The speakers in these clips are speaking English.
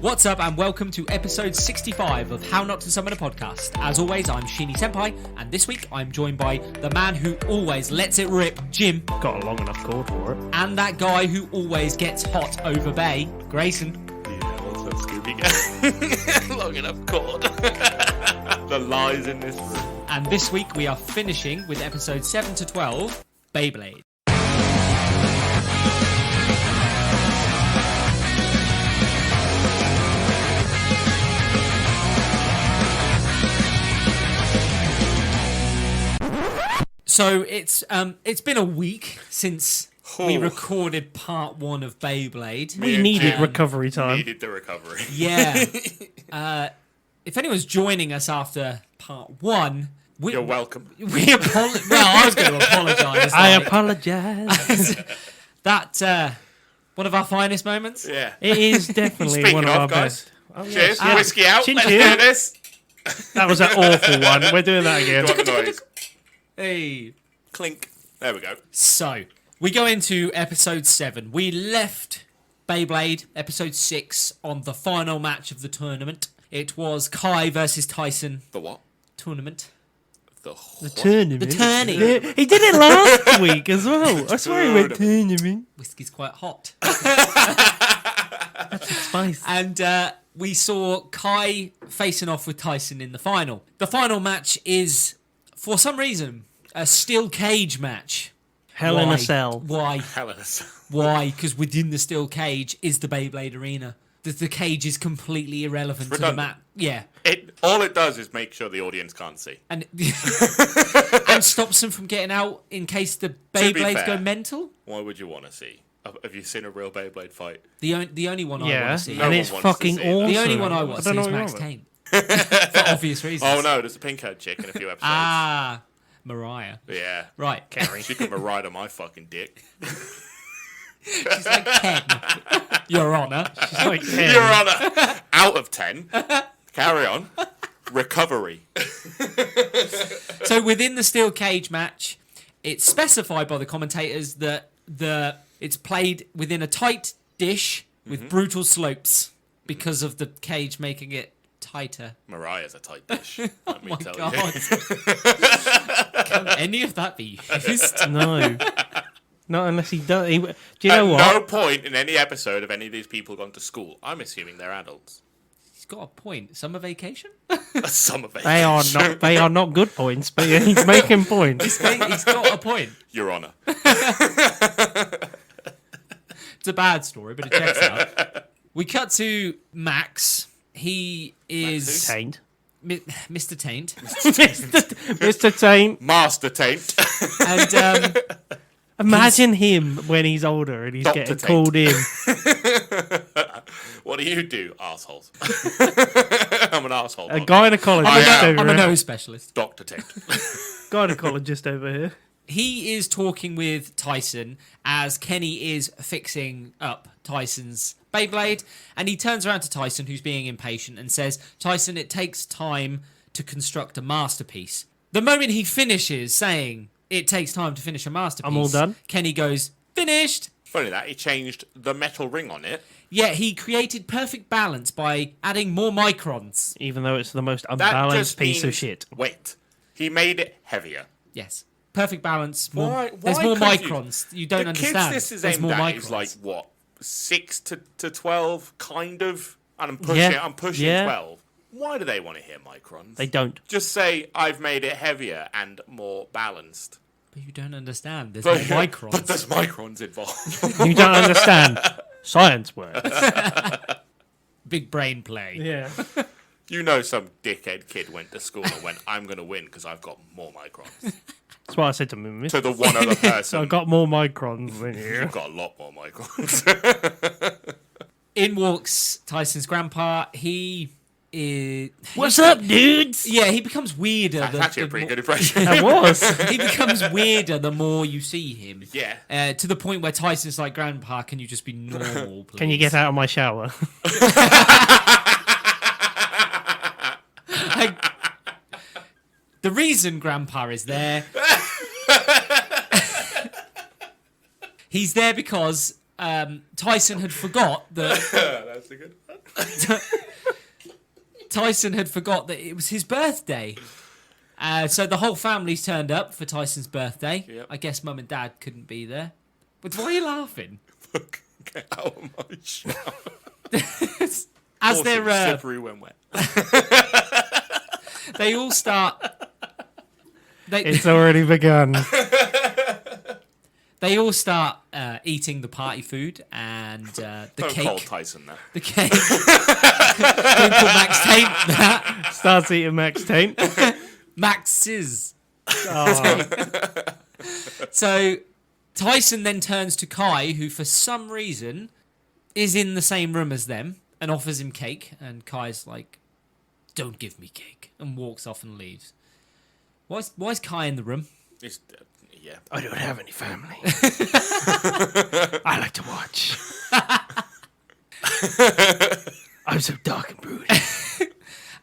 What's up and welcome to episode 65 of How Not to Summon a Podcast. As always, I'm Sheeny Senpai, and this week I'm joined by the man who always lets it rip, Jim. Got a long enough cord for it. And that guy who always gets hot over Bay, Grayson. Yeah, what's up, Scooby Gang? Long enough cord. The lies in this room. And this week we are finishing with episode 7 to 12, Beyblade. So it's been a week since we recorded part 1 of Beyblade. We needed recovery time. Needed the recovery. Yeah. If anyone's joining us after part 1, You're welcome. Well, I was going to apologise. I apologise. That one of our finest moments. Yeah. It is definitely Speaking one of our guys, best. Oh, cheers. yes. Whiskey out. Chin Let's chin. do this. That was an awful one. We're doing that again. Do you want the noise? Hey. Clink. There we go. So, we go into episode 7. We left Beyblade, episode 6, on the final match of the tournament. It was Kai versus Tyson The what? tournament. The Tournament. The tourney. Yeah, he did it last week as well. I swear he went tournament. Whiskey's quite hot. That's spice. And we saw Kai facing off with Tyson in the final. The final match is, for some reason, a steel cage match. Hell in Why? a cell. Why? Hellas. Why? Because within the steel cage is the Beyblade arena. The cage is completely irrelevant to the redundant. map. Yeah. All it does is make sure the audience can't see. And and stops them from getting out in case the Beyblades fair. go mental. Why would you want to see? Have you seen a real Beyblade fight? The only one I want Yeah, to see. No and one it's wants to fucking see that. awesome. The only one I want to see don't is know Max what Kane. For obvious reasons. Oh no, there's a pink-haired chick in a few episodes. Ah, Mariah. Yeah. Right. Carrie. She can ride my fucking dick. She's like 10. Your Honour. She's like 10. Your Honour. Out of 10. Carry on. Recovery. So within the steel cage match, it's specified by the commentators that it's played within a tight dish with brutal slopes because of the cage making it tighter. Mariah's a tight dish. Let me My tell God. you. Can any of that be used? No. Not unless he does. Do you know At no what? point in any episode have any of these people gone to school. I'm assuming they're adults. He's got a point. Summer vacation? Some of it. They are not good points, but he's making points. He's got a point. Your Honour. It's a bad story, but it checks out. We cut to Max. He is Taint. Mr. Taint. Mr. Taint. Master Taint. And Imagine him when he's older and he's Dr. getting Taint. called in. What do, assholes? I'm an asshole. A gynecologist I am. over I'm a here. nose specialist. Dr. Taint. Gynecologist over here. He is talking with Tyson as Kenny is fixing up Tyson's Beyblade, and he turns around to Tyson, who's being impatient, and says, Tyson, it takes time to construct a masterpiece. The moment he finishes saying, it takes time to finish a masterpiece, I'm all done. Kenny goes, finished! Funny that, he changed the metal ring on it. Yeah, he created perfect balance by adding more microns. Even though it's the most That unbalanced just piece of means shit. weight. He made it heavier. Yes. Perfect balance. More, Why there's more could you? microns. You don't The understand. kids this is There's aimed more at microns. is like, what, 6 to 12, kind of? And I'm pushing Yeah. 12. Why do they want to hear microns? They don't. Just say, I've made it heavier and more balanced. But you don't understand. There's more microns. But there's microns involved. You don't understand. Science works. Big brain play. Yeah. You know some dickhead kid went to school and went, I'm going to win because I've got more microns. That's what I said to him. To the one other So person, I've got more microns than you. you've got a lot more microns. In walks Tyson's grandpa. He is... What's up, dudes? Yeah, he becomes weirder. That's actually a pretty good more, impression. That was. he becomes weirder the more you see him. Yeah. To the point where Tyson's like, Grandpa, can you just be normal, please? Can you get out of my shower? The reason Grandpa is there... he's there because Tyson had forgot that... That's a good one. Tyson had forgot that it was his birthday. So the whole family's turned up for Tyson's birthday. Yep. I guess mum and dad couldn't be there. But why are you laughing? Get out of my shower. As they're slippery when wet. they all start. It's already begun. They all start eating the party food and the Don't cake. call Tyson that. The cake. Don't call Max Taint that. Starts eating Max Taint. Max's. Oh, So Tyson then turns to Kai, who for some reason is in the same room as them, and offers him cake. And Kai's like, "Don't give me cake," and walks off and leaves. Why's Kai in the room? It's, yeah. I don't have any family. I like to watch. I'm so dark and brooding.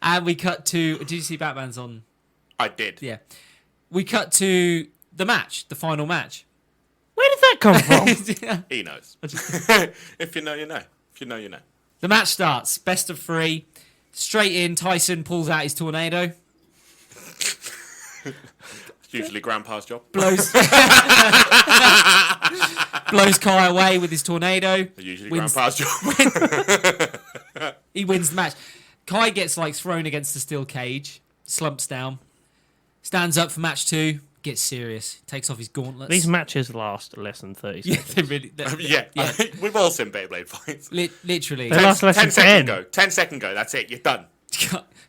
And we cut to. Did you see Batman's on? I did. Yeah. We cut to the match, the final match. Where did that come from? Yeah. He knows. If you know, you know. If you know, you know. The match starts. Best of 3. Straight in. Tyson pulls out his tornado. It's usually Grandpa's job. Blows Kai away with his tornado. Usually Wins. Grandpa's job. He wins the match. Kai gets like thrown against the steel cage, slumps down, stands up for match 2, gets serious, takes off his gauntlets. These matches last less than 30 yeah, seconds. they really. Yeah. We've all seen Beyblade fights. Literally. They last less 10 than seconds 10. go. 10 second go. That's it. You're done.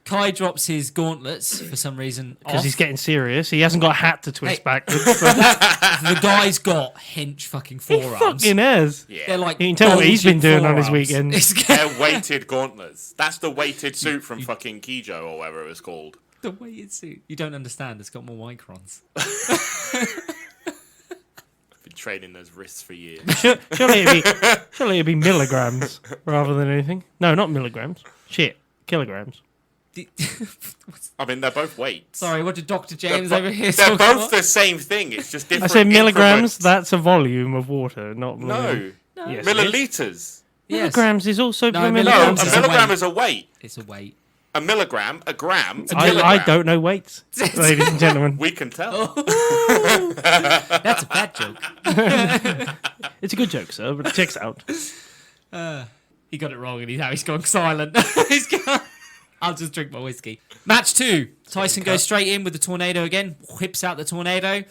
Kai drops his gauntlets for some reason Because off. he's getting serious. He hasn't got a hat to twist Hey. backwards. The guy's got hench fucking He forearms. fucking has. Yeah. They're like You can tell what he's been bulging doing on his forearms. weekend. They're weighted gauntlets. That's the weighted suit from fucking Kijo or whatever it was called. The weighted suit. You don't understand. It's got more microns. I've been training those wrists for years. Surely it'd be milligrams rather than anything. No, not milligrams. Shit, kilograms. I mean, they're both weights. Sorry, what did Dr. They're, James bo- over here they're talk both about? the same thing. It's just I different. said milligrams. increments. That's a volume of water, not volume. No, Yes, milliliters. Yes. Milligrams is also No, No, a Milligrams is a milligram weight. is a weight. It's a weight. A milligram, a gram, a I kilogram. don't know weights, ladies and gentlemen. We can tell. Oh. That's a bad joke. It's a good joke, sir, but it checks out. He got it wrong and he's gone silent. He's gone, I'll just drink my whiskey. Match 2. Tyson goes straight in with the tornado again. Whips out the tornado.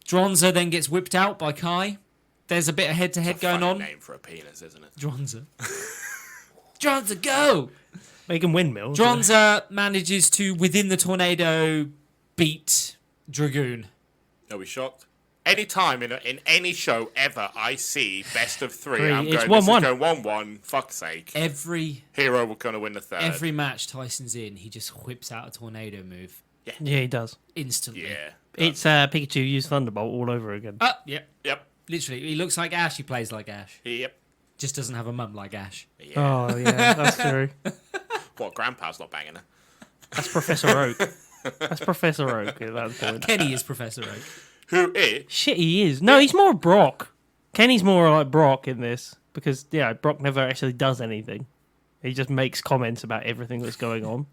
Dronza then gets whipped out by Kai. There's a bit of head-to-head going Funny on. name for a penis, isn't it? Dronza. Dronza, go! Making windmills. Dronza manages to, within the tornado, beat Dragoon. Are we shocked? Any time in any show ever I see best of 3, Three, I'm it's going, this 1-1. is going 1-1. Fuck's sake. Every Hero will going to win the third. match Tyson's in, he just whips out a tornado move Yeah, he does. instantly. Yeah. It's Pikachu use Thunderbolt all over again. Yep. Yep. Literally, he looks like Ash. He plays like Ash. Yep. Just doesn't have a mum like Ash. Yeah. Oh, yeah, that's true. What, Grandpa's not banging her? That's Professor Oak. That's Professor Oak at that point. Kenny is Professor Oak. Who is? Shit, he is. No, he's more Brock. Kenny's more like Brock in this because, yeah, Brock never actually does anything. He just makes comments about everything that's going on.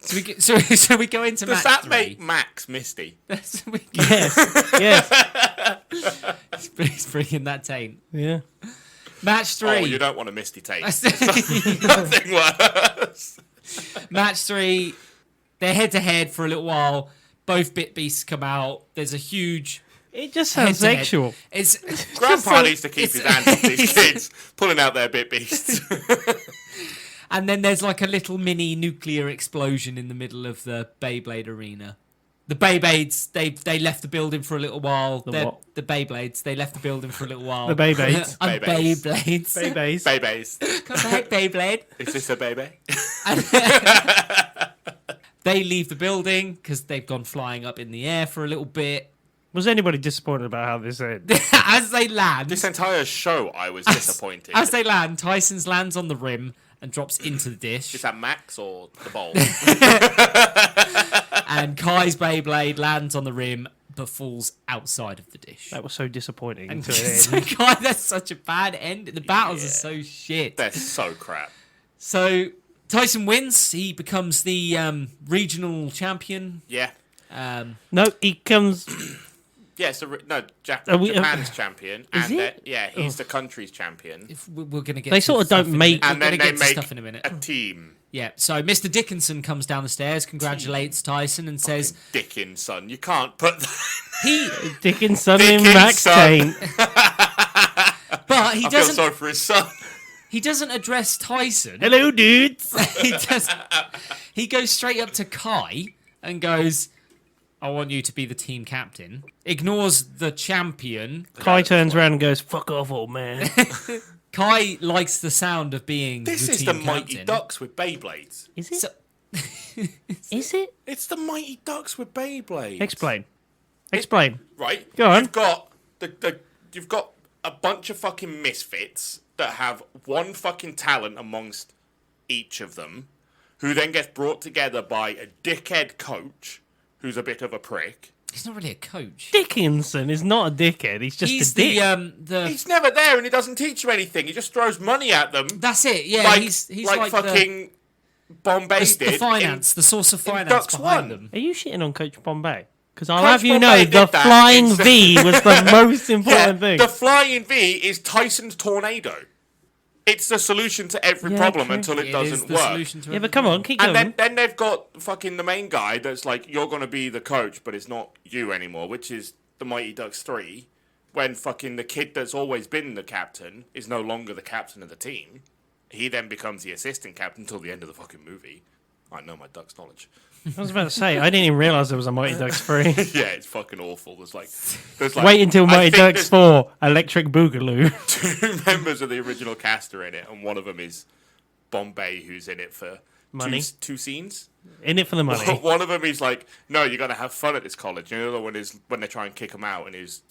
So we go into Does match that 3. make Max Misty? So we- Yes. He's bringing that taint. Yeah. Match 3. Oh, you don't want a Misty tape. Nothing worse. Match 3. They're head to head for a little while. Both bit beasts come out. There's a huge It just sounds head-to-head. sexual. It's Grandpa needs to keep it's- his hands off these kids, pulling out their bit beasts. And then there's like a little mini nuclear explosion in the middle of the Beyblade arena. The Beyblades, they left the building for a little while. what? The Beyblades, they left the building for a little while. The Beyblades. And Beyblades. Beyblades. Babies. Babies. Come back, Beyblade. Is this a baby? They leave the building because they've gone flying up in the air for a little bit. Was anybody disappointed about how this ended? As they land, This entire show, I was disappointed. as they land, Tyson's lands on the rim and drops into the dish. Is that Max or the bowl? And Kai's Beyblade lands on the rim but falls outside of the dish. That was so disappointing. And to so, end. Kai, that's such a bad end. The battles are so shit. They're so crap. So Tyson wins. He becomes the regional champion. Yeah. No, he comes. Yeah, so Are we- Japan's champion, Is and he? he's the country's champion. If we're going to get, They to sort of stuff don't in a make- minute. And We're then going to they get to make stuff in a minute. a team. Yeah. So Mr. Dickinson comes down the stairs, congratulates Tyson, and says Dickinson, you can't put that. he, Dickinson in Max Dickinson. Payne. but he I feel doesn't. sorry for his son. He doesn't address Tyson. Hello, dudes. he does. He goes straight up to Kai and goes, "I want you to be the team captain." Ignores the champion. Kai turns around and goes, "Fuck off, old man." Kai likes the sound of being This the is team the captain. Mighty Ducks with Beyblades. Is it? So, Is it? It's the Mighty Ducks with Beyblades. Explain. Explain. Right? Go on. You've got you've got a bunch of fucking misfits that have one fucking talent amongst each of them, who then gets brought together by a dickhead coach who's a bit of a prick. he's not really a coach. Dickinson is not a dickhead. He's just He's a dick. the. He's never there and he doesn't teach you anything. He just throws money at them. That's it. Yeah, like, he's like fucking Bombay the did. finance, the source of finance Ducks behind 1. them. Are you shitting on Coach Bombay? Because I'll Coach have you know, Bombay the did that. flying It's- V was the most important thing. The flying V is Tyson's tornado. It's the solution to every Yeah, problem true. until it It is doesn't the work. solution to Yeah, but everything. come on, keep going. And then they've got fucking the main guy that's like, you're going to be the coach, but it's not you anymore, which is the Mighty Ducks 3, when fucking the kid that's always been the captain is no longer the captain of the team. He then becomes the assistant captain until the end of the fucking movie. I know my Ducks knowledge. I was about to say, I didn't even realise there was a Mighty Ducks 3. Yeah, it's fucking awful. There's like Wait until I Mighty think Ducks there's 4, Electric Boogaloo. 2 members of the original cast are in it, and one of them is Bombay, who's in it for Money. two scenes. In it for the money. One of them, he's like, "No, you're gonna have fun at this college." And the other one is when they try and kick him out, and he's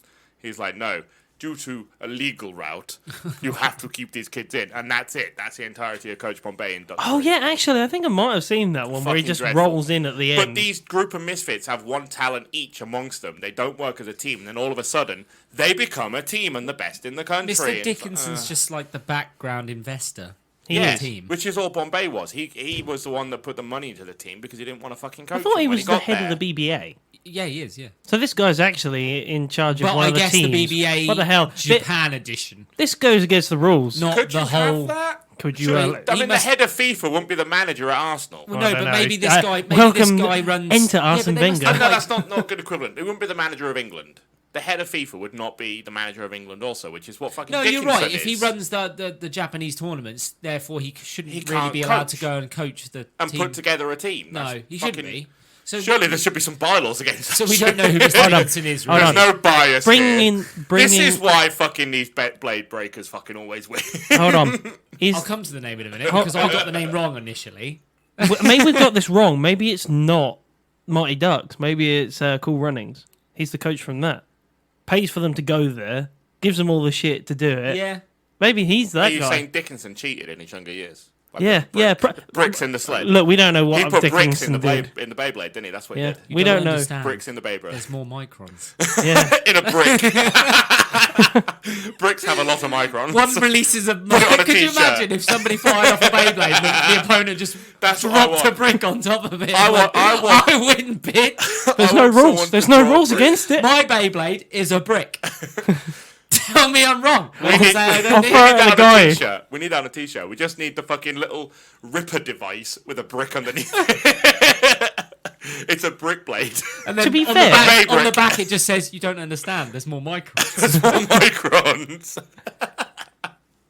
like, "No, due to a legal route, you have to keep these kids in," and that's it. That's the entirety of Coach Bombay and Ducks. Oh, yeah, actually, I think I might have seen that one where he Fucking just dreadful. rolls in at the But end. these group of misfits have one talent each amongst them. They don't work as a team, and then all of a sudden they become a team and the best in the country. Mr. And Dickinson's just like the background investor. He yeah, is. team. which is all Bombay was. He was the one that put the money into the team because he didn't want to fucking coach. I thought he them when was the got head there. of the BBA. Yeah, he is. Yeah, So this guy's actually in charge of but one I of the guess teams. the BBA What the hell? Japan edition, This goes against the rules. not Could the you whole. have that? Could you? Sure, uh, I mean, He must- the head of FIFA wouldn't be the manager at Arsenal. Well, I no, don't but know. maybe this guy. Maybe welcome, this guy runs. enter yeah, Arsene but they must Wenger. have, No, like- that's not a good equivalent. He wouldn't be the manager of England. The head of FIFA would not be the manager of England also, which is what fucking No, you're Dickinson right. If he is. runs the Japanese tournaments, therefore he shouldn't He really can't be allowed coach. to go and coach the and team. put together a team. No, That's he shouldn't fucking- be. So Surely there should be some bylaws against that So we shit. don't know who Mr. Dickinson is. Hold Really. on. There's no bias Bring here. in. This is why fucking these blade breakers fucking always win. Hold on. Is I'll come to the name in a minute because I got the name wrong initially. maybe we've got this wrong. Maybe it's not Mighty Ducks. Maybe it's Cool Runnings. He's the coach from that. Pays for them to go there. Gives them all the shit to do it. Yeah. Maybe he's Are that you guy. saying Dickinson cheated in his younger years? Like Yeah, yeah. bricks in the sled. Look, we don't know He what put bricks Dickinson in the did. Beyblade, didn't he? That's what Yeah, he did. You we gotta don't know. understand, Bricks in the Beyblade. There's more microns. Yeah, In a brick. Bricks have a lot of microns. One releases a. it on a Could you t-shirt. imagine if somebody fired off a Beyblade and the opponent just That's what I dropped a want. brick on top of it? I and want- went, I want- I win, bitch. there's I no want rules. someone There's to no draw rules bricks. against it. My Beyblade is a brick. Tell me I'm wrong. We need, I I'll don't throw it need- at on a guy. a t-shirt. We need that on a t-shirt. We just need the fucking little ripper device with a brick underneath it. It's a brick blade. And then To be on fair- the back, on the Brick. back it just says you don't understand. There's more microns. There's more microns.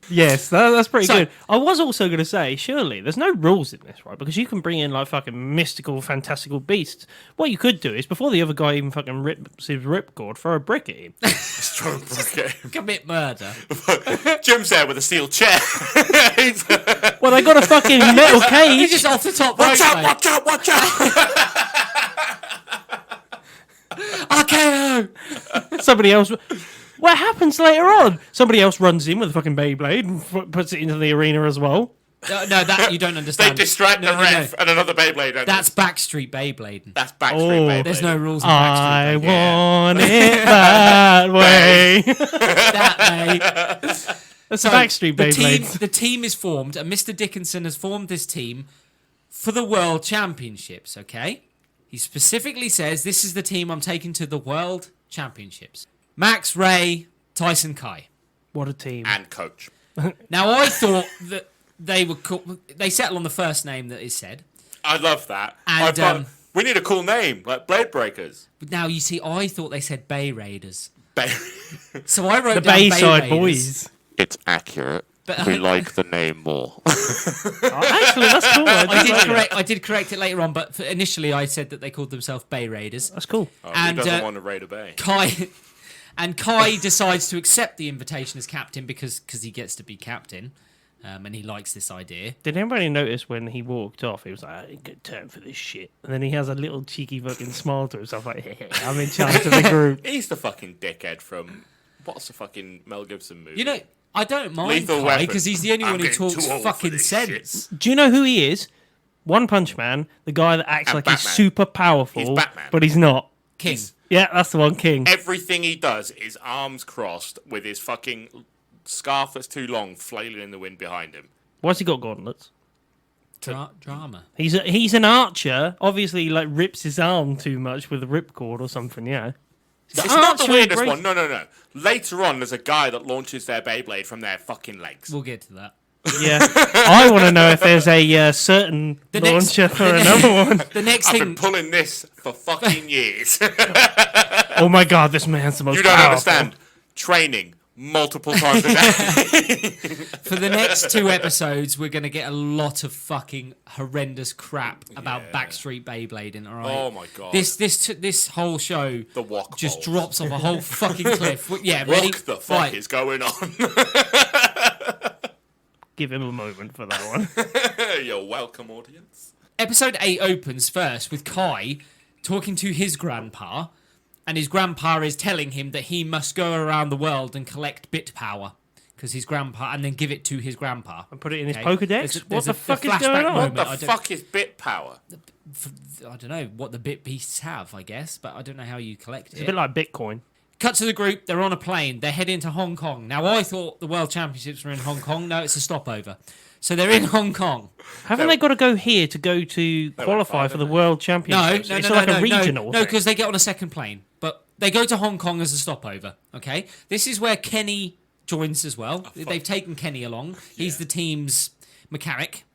Yes, that's pretty So- good. I was also going to say, surely there's no rules in this, right? Because you can bring in like fucking mystical, fantastical beasts. What you could do is before the other guy even fucking rips his ripcord, throw a brick at him. Just throw a brick at him. Commit murder. Jim's there with a steel chair. He's- Well, they got a fucking metal He's cage. just off the top rope. watch out, mate. watch out, watch out. RKO. Somebody else. What happens later on? Somebody else runs in with a fucking Beyblade and puts it into the arena as well. No, that you don't They understand. distract No, the no, ref no. and another Beyblade. enters. That's Backstreet Beyblade. That's Backstreet Oh. Beyblade. There's no rules in I Backstreet want it that way. Beyblade. That, mate. That's the Backstreet Beyblades. The team is formed, and Mr. Dickinson has formed this team for the World Championships, okay? He specifically says, this is the team I'm taking to the World Championships. Max, Ray, Tyson, Kai. What a team. And coach. Now, I thought that they were they settle on the first name that is said. I love that. And, I thought, we need a cool name, like Blade Breakers. But now, you see, I thought they said Bay Raiders. Bay- So I wrote The down Bay Bayside Raiders. Boys. It's accurate. But We like the name more. Oh, actually, that's cool. I did correct it later on, but initially I said that they called themselves Bay Raiders. That's cool. And, Who doesn't want to raid a bay? Kai decides to accept the invitation as captain because he gets to be captain, and he likes this idea. Did anybody notice when he walked off, he was like, I ain't got time for this shit. And then he has a little cheeky fucking smile to himself, like, hey, I'm in charge of the group. He's the fucking dickhead from... What's the fucking Mel Gibson movie? You know, I don't mind Lethal Kai Weapon. because he's the only I'm one who getting talks too old for fucking this sense. Do you know who he is? One Punch Man, the guy that acts And like he's Batman. super powerful, He's Batman. but he's not. King. Yeah, that's the one, King. Everything he does is arms crossed with his fucking scarf that's too long flailing in the wind behind him. Why's he got gauntlets? Drama. He's an archer. Obviously, he, like, rips his arm too much with a ripcord or something, yeah. It's not the archer weirdest breaks- one. No. Later on, there's a guy that launches their Beyblade from their fucking legs. We'll get to that. Yeah. I want to know if there's a certain The next- launcher for another one. The next I've thing. been pulling this for fucking years. Oh my god, this man's the most You don't powerful. understand. Training multiple times a day. For the next 2 episodes, we're going to get a lot of fucking horrendous crap about Backstreet Beyblading, all right? Oh my god. This whole show The wok just bowls. drops off a whole fucking cliff. Yeah, ready? What the fuck Right. is going on? Give him a moment for that one. You're welcome, audience. Episode 8 opens first with Kai talking to his grandpa, and his grandpa is telling him that he must go around the world and collect bit power. Because his grandpa, and then give it to his grandpa. And put it in his Okay? Pokedex? There's What the a fuck is flashback going on? moment. What I the don't- fuck is bit power? I don't know what the bit beasts have, I guess, but I don't know how you collect It's a it. bit like Bitcoin. Cut to the group, they're on a plane, they're heading to Hong Kong. Now, I thought the World Championships were in Hong Kong. No, it's a stopover. So they're in Hong Kong. Haven't they got to go here to go to qualify for the World No, Championships? no, It's no, like no, a regional no, thing. because they get on a second plane. But they go to Hong Kong as a stopover, okay? This is where Kenny joins as well. They've taken Kenny along. He's the team's mechanic.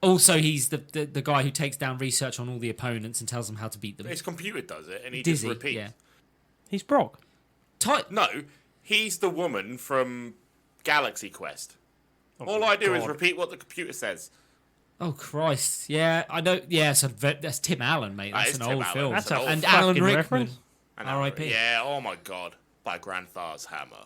Also, he's the guy who takes down research on all the opponents and tells them how to beat them. His computer does it, and he Dizzy, just repeats. yeah. He's Brock. No, he's the woman from Galaxy Quest. All I do is God. repeat what the computer says. Oh, Christ. Yeah, I know. Yeah, so that's Tim Allen, mate. That That's is an Tim old Allen. film. That's a and fucking Alan Rickman. reference. R.I.P. Yeah, oh my god. By Grandfather's hammer.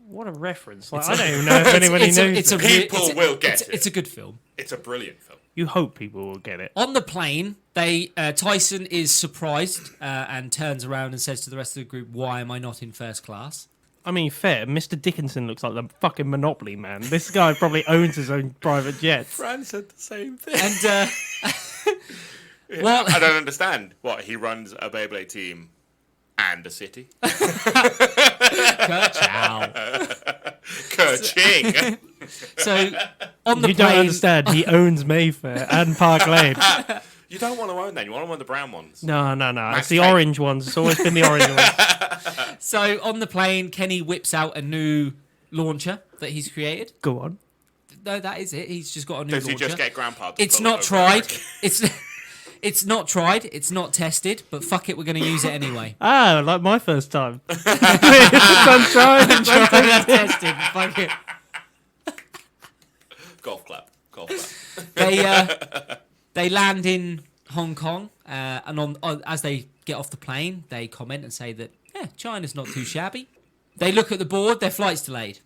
What a reference. Like, I don't even know if anybody knows It's a this. re- People it's a- will get It's it. a good film. It's a brilliant film. You hope people will get it. On the plane, Tyson is surprised and turns around and says to the rest of the group, "Why am I not in first class?" I mean, fair. Mr. Dickinson looks like the fucking Monopoly man. This guy probably owns his own private jets. Fran said the same thing. And well, I don't understand. What, he runs a Beyblade team and a city? ciao. Kerching! So on the You don't plane, understand. He owns Mayfair and Park Lane. You don't want to own them. You want to own the brown ones. No. Max It's the Payne. orange ones. It's always been the orange ones. so on the plane, Kenny whips out a new launcher that he's created. Go on. No, that is it. He's just got a new Does he launcher. just get Grandpa to It's pull it not over tried. Eric? It's not tried. It's not tested. But fuck it, we're going to use it anyway. Ah, like my first time. It's untried. Not tested. Fuck it. Golf clap. Golf clap. They land in Hong Kong, and as they get off the plane, they comment and say that China's not too shabby. They look at the board. Their flight's delayed.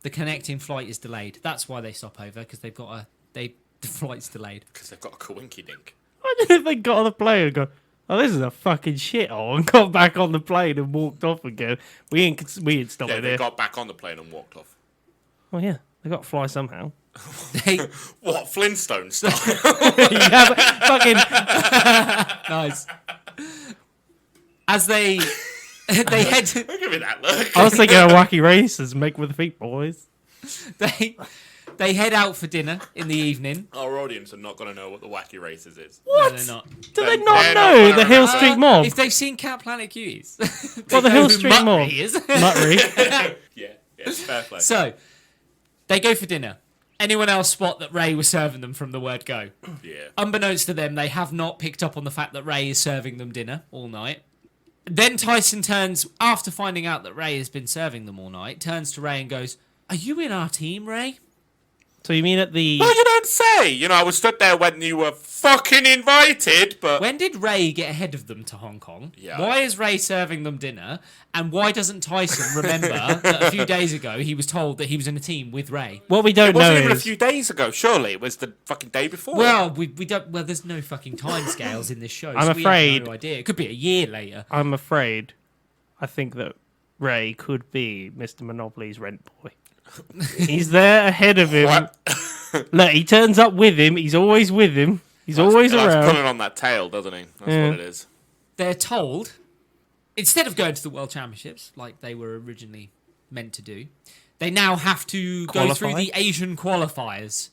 The connecting flight is delayed. That's why they stop over, because they've got the flight's delayed. Because they've got a coinky dink. Imagine if they got on the plane and go, "Oh, this is a fucking shithole," and got back on the plane and walked off again. We ain't stopping Yeah, they here. got back on the plane and walked off. Well, yeah, they got to fly somehow. They What, Flintstones style? Yeah, but fucking nice. As they head. Don't give me that look. I was thinking of wacky races, make with the feet, boys. They head out for dinner in the evening. Our audience are not going to know what the Wacky Races is. What? No, they're not. Do they They're not not know gonna the Hill remember. Street Mob? If they've seen Cat Planet Cuties. Well, the they Hill know who Street Mob. Muttley is. Muttley. Yeah, fair play. So, they go for dinner. Anyone else spot that Ray was serving them from the word go? Yeah. Unbeknownst to them, they have not picked up on the fact that Ray is serving them dinner all night. Then Tyson turns, after finding out that Ray has been serving them all night, turns to Ray and goes, "Are you in our team, Ray?" So you mean at the... Well, you don't say. You know, I was stood there when you were fucking invited, but... When did Ray get ahead of them to Hong Kong? Yeah. Why is Ray serving them dinner? And why doesn't Tyson remember that a few days ago he was told that he was in a team with Ray? What we don't It know wasn't even a is... few days ago, surely. It was the fucking day before. Well, we don't. Well, there's no fucking timescales in this show. I'm so we afraid- have no idea. It could be a year later. I'm afraid I think that Ray could be Mr. Monopoly's rent boy. He's there ahead of him. What? Look, he turns up with him. He's always with him. He's always He likes around. pulling on that tail, doesn't he? That's Yeah. what it is. They're told, instead of going to the World Championships like they were originally meant to do, they now have to go through Qualify? the Asian qualifiers.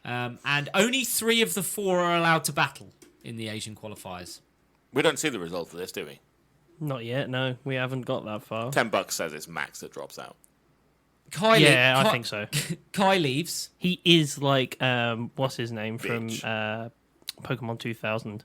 And only 3 of the 4 are allowed to battle in the Asian qualifiers. We don't see the result of this, do we? Not yet, no. We haven't got that far. $10 says it's Max that drops out. I think so. Kai leaves. He is like, what's his name Bitch. from Pokemon 2000?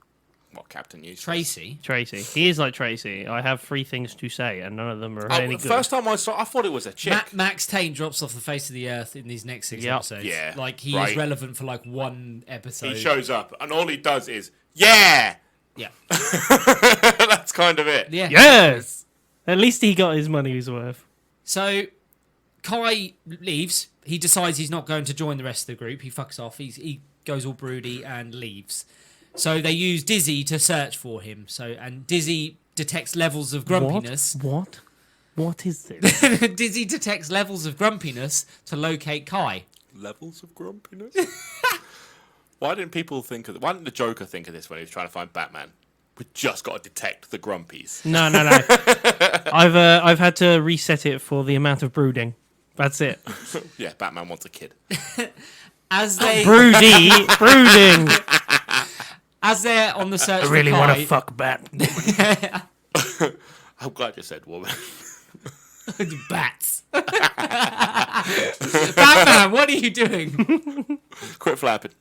What, Captain Useless? Tracy. Tracy. He is like Tracy. I have 3 things to say, and none of them are any good. First time I saw I thought it was a chick. Max Tane drops off the face of the earth in these next 6 Yep. episodes. Yeah, Like, he right. is relevant for like 1 episode. He shows up, and all he does is, yeah! Yeah. That's kind of it. Yeah. Yes! At least he got his money's worth. So Kai leaves. He decides he's not going to join the rest of the group. He fucks off. He goes all broody and leaves. So they use Dizzy to search for him. And Dizzy detects levels of grumpiness. What is this? Dizzy detects levels of grumpiness to locate Kai. Levels of grumpiness? Why didn't why didn't the Joker think of this when he was trying to find Batman? We just got to detect the grumpies. No. I've had to reset it for the amount of brooding. That's it. Yeah, Batman wants a kid. As they Brooding. as they're on the search I really for want Kai, to fuck Batman. I'm glad you said woman. Bats. Batman, what are you doing? Quit flapping.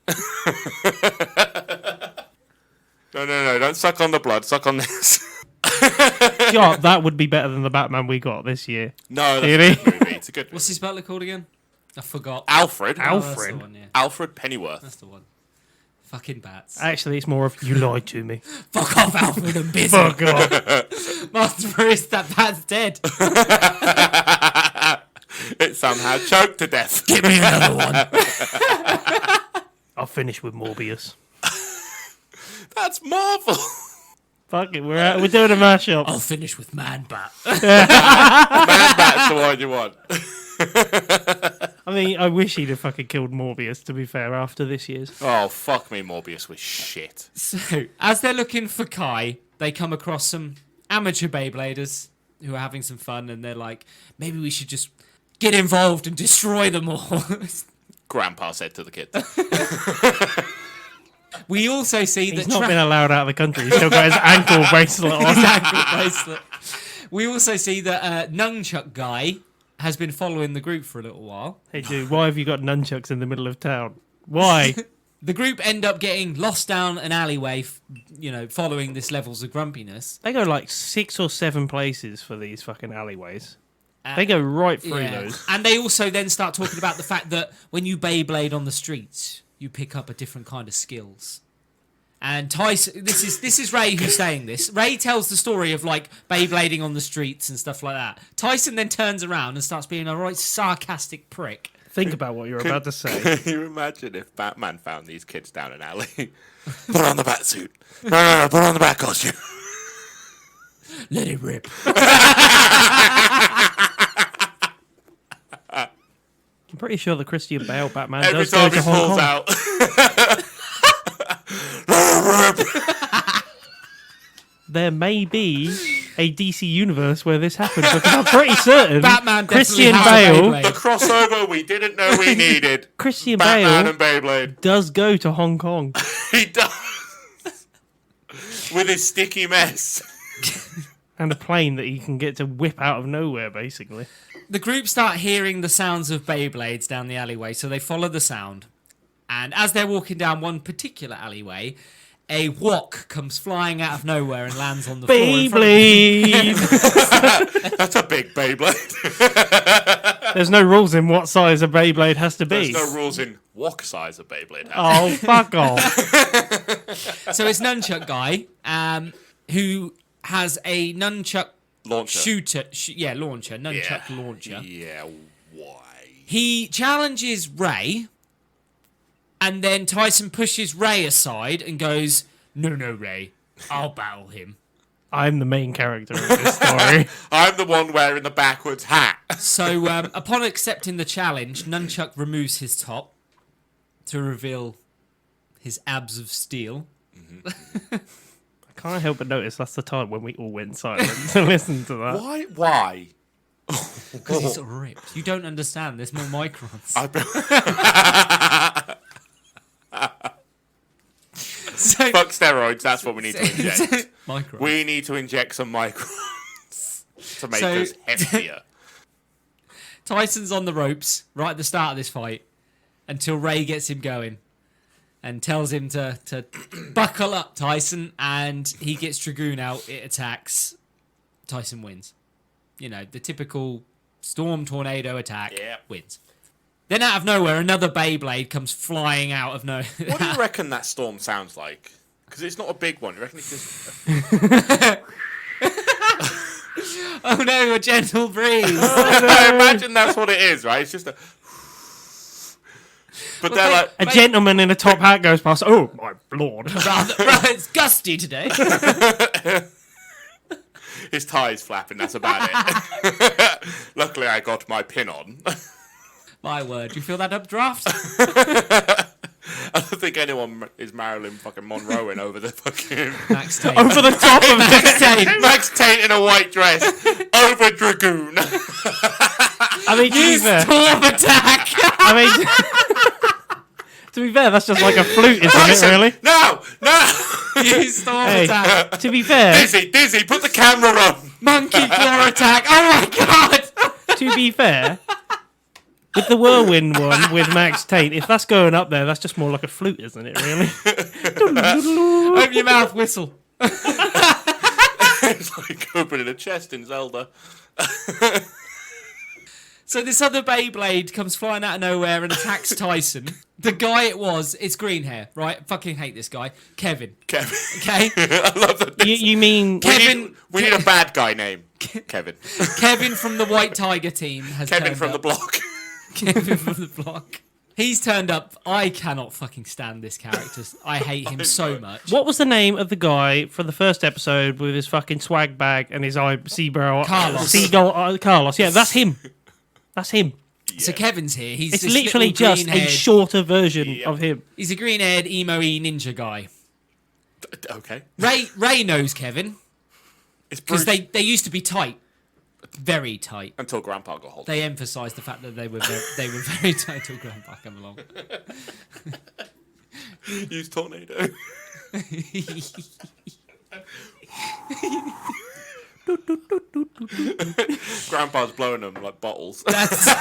No, don't suck on the blood, suck on this. God, that would be better than the Batman we got this year. No, that's Really? a good movie. It's a good movie. What's his butler called again? I forgot. Alfred. Oh, that's the Alfred? one, yeah. Alfred Pennyworth. That's the one. Fucking bats. Actually, it's more of you lied to me. Fuck off, Alfred. I'm busy. Fuck off. Master Bruce, that bat's dead. It somehow choked to death. Give me another one. I'll finish with Morbius. That's Marvel. Fuck it, we're doing a mashup. I'll finish with Man Bat. Man, that's the one you want. I mean, I wish he'd have fucking killed Morbius, to be fair, after this year's. Oh, fuck me, Morbius was shit. So, as they're looking for Kai, they come across some amateur Beybladers who are having some fun, and they're like, maybe we should just get involved and destroy them all. Grandpa said to the kid. We also see He's that not been allowed out of the country. He's still got his ankle bracelet on. his ankle bracelet. We also see that Nunchuck Guy has been following the group for a little while. Hey, dude, why have you got nunchucks in the middle of town? Why? The group end up getting lost down an alleyway, following this levels of grumpiness. They go like 6 or 7 places for these fucking alleyways. They go right through Yeah. those. And they also then start talking about the fact that when you Beyblade on the streets, you pick up a different kind of skills. And Tyson, this is Ray who's saying this. Ray tells the story of like Beyblading on the streets and stuff like that. Tyson then turns around and starts being a right sarcastic prick. Think about what you're about to say. Can you imagine if Batman found these kids down an alley? Put on the bat suit. No, put on the bat costume. Let it rip. I'm pretty sure the Christian Bale Batman Every does go time he to Hong falls Kong. out. There may be a DC universe where this happened because I'm pretty certain Batman Christian definitely has a Bale, Beyblade. The crossover we didn't know we needed. Christian Batman Bale and Beyblade. does go to Hong Kong. He does. With his sticky mess. And a plane that he can get to whip out of nowhere, basically. The group start hearing the sounds of Beyblades down the alleyway, so they follow the sound. And as they're walking down one particular alleyway, a wok comes flying out of nowhere and lands on the floor. Beyblade! That's a big Beyblade. There's no rules in what size a Beyblade has to be. There's no rules in what size a Beyblade has. Oh, fuck off. So it's Nunchuck Guy, who has a nunchuck Launcher. shooter. Launcher. Nunchuck launcher. Yeah, why? He challenges Ray, and then Tyson pushes Ray aside and goes, No, Ray, I'll battle him. I'm the main character of this story. I'm the one wearing the backwards hat. So upon accepting the challenge, Nunchuck removes his top to reveal his abs of steel. I can't help but notice that's the time when we all went silent to listen to that. Why? Because he's ripped. You don't understand. There's more microns. So, Fuck steroids, that's what we need to inject. microns. We need to inject some microns to make So- us heftier. Tyson's on the ropes right at the start of this fight until Ray gets him going and tells him to buckle up, Tyson, and he gets Dragoon out. It attacks. Tyson wins. You know, the typical storm tornado attack. Yep. Wins. Then out of nowhere, another Beyblade comes flying out of nowhere. What do you reckon that storm sounds like? Because it's not a big one. You reckon it's just... Oh no, a gentle breeze. I imagine that's what it is, right? It's just a... But they're like... A gentleman in a top hat goes past. Oh, my lord. Rather, it's gusty today. His tie's flapping, that's about it. Luckily, I got my pin on. My word, you feel that updraft? I don't think anyone is Marilyn fucking Monroe over the fucking... Max Tate. Over the top of Max Tate. Max Tate in a white dress over Dragoon. I mean, to be fair, Storm attack. I mean, to be fair, that's just like a flute, isn't it? Really? No! You storm Hey, attack. to be fair, Dizzy, put the camera on. Monkey claw attack. Oh my god. to be fair, with the whirlwind one with Max Tate, if that's going up there, that's just more like a flute, isn't it? Really? Open your mouth, whistle. It's like opening a chest in Zelda. So this other Beyblade comes flying out of nowhere and attacks Tyson. The guy it's green hair, right? I fucking hate this guy. Kevin. Kevin. Okay? I love that. You mean Kevin. We need a bad guy name. Kevin. Kevin from the White Tiger team has Kevin turned from up. the block. Kevin from the block. He's turned up. I cannot fucking stand this character. I hate him so much. what was the name of the guy for the first episode with his fucking swag bag and his seagull? Carlos. Yeah, that's him. That's him. So Kevin's here. He's It's this literally little just a green-haired- shorter version of him. He's a green-haired, emo-y ninja guy. Okay. Ray knows Kevin It's because Bruce they used to be tight, very tight. until Grandpa got hold of They emphasised the fact that they were very tight till Grandpa came along. it. Use tornado. Grandpa's blowing them like bottles. That's He's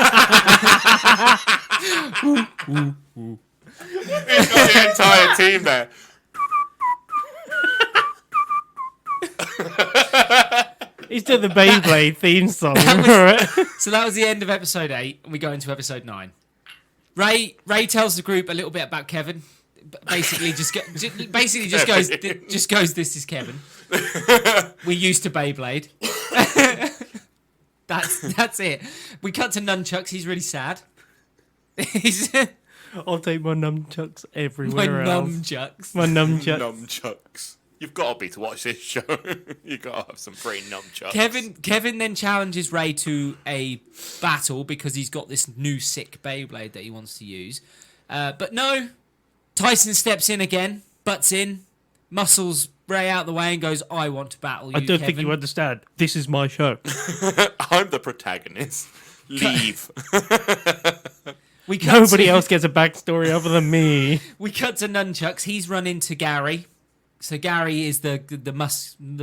got the entire team there. He's doing the Beyblade theme song. Right? so. That was the end of episode 8, and we go into episode 9. Ray tells the group a little bit about Kevin. Basically, just goes. This is Kevin. We used to Beyblade. That's it. We cut to nunchucks. He's really sad. He's I'll take my nunchucks my everywhere else. nunchucks. My nunchucks. Nunchucks. You've got to be to watch this show. You've got to have some free nunchucks. Kevin then challenges Ray to a battle because he's got this new sick Beyblade that he wants to use. But no, Tyson steps in again, butts in, muscles Ray out the way and goes, "I want to battle you, I don't Kevin." think you understand. This is my show. I'm the protagonist. Leave. We cut Nobody to, else gets a backstory other than me. We cut to Nunchucks. He's run into Gary. So Gary is the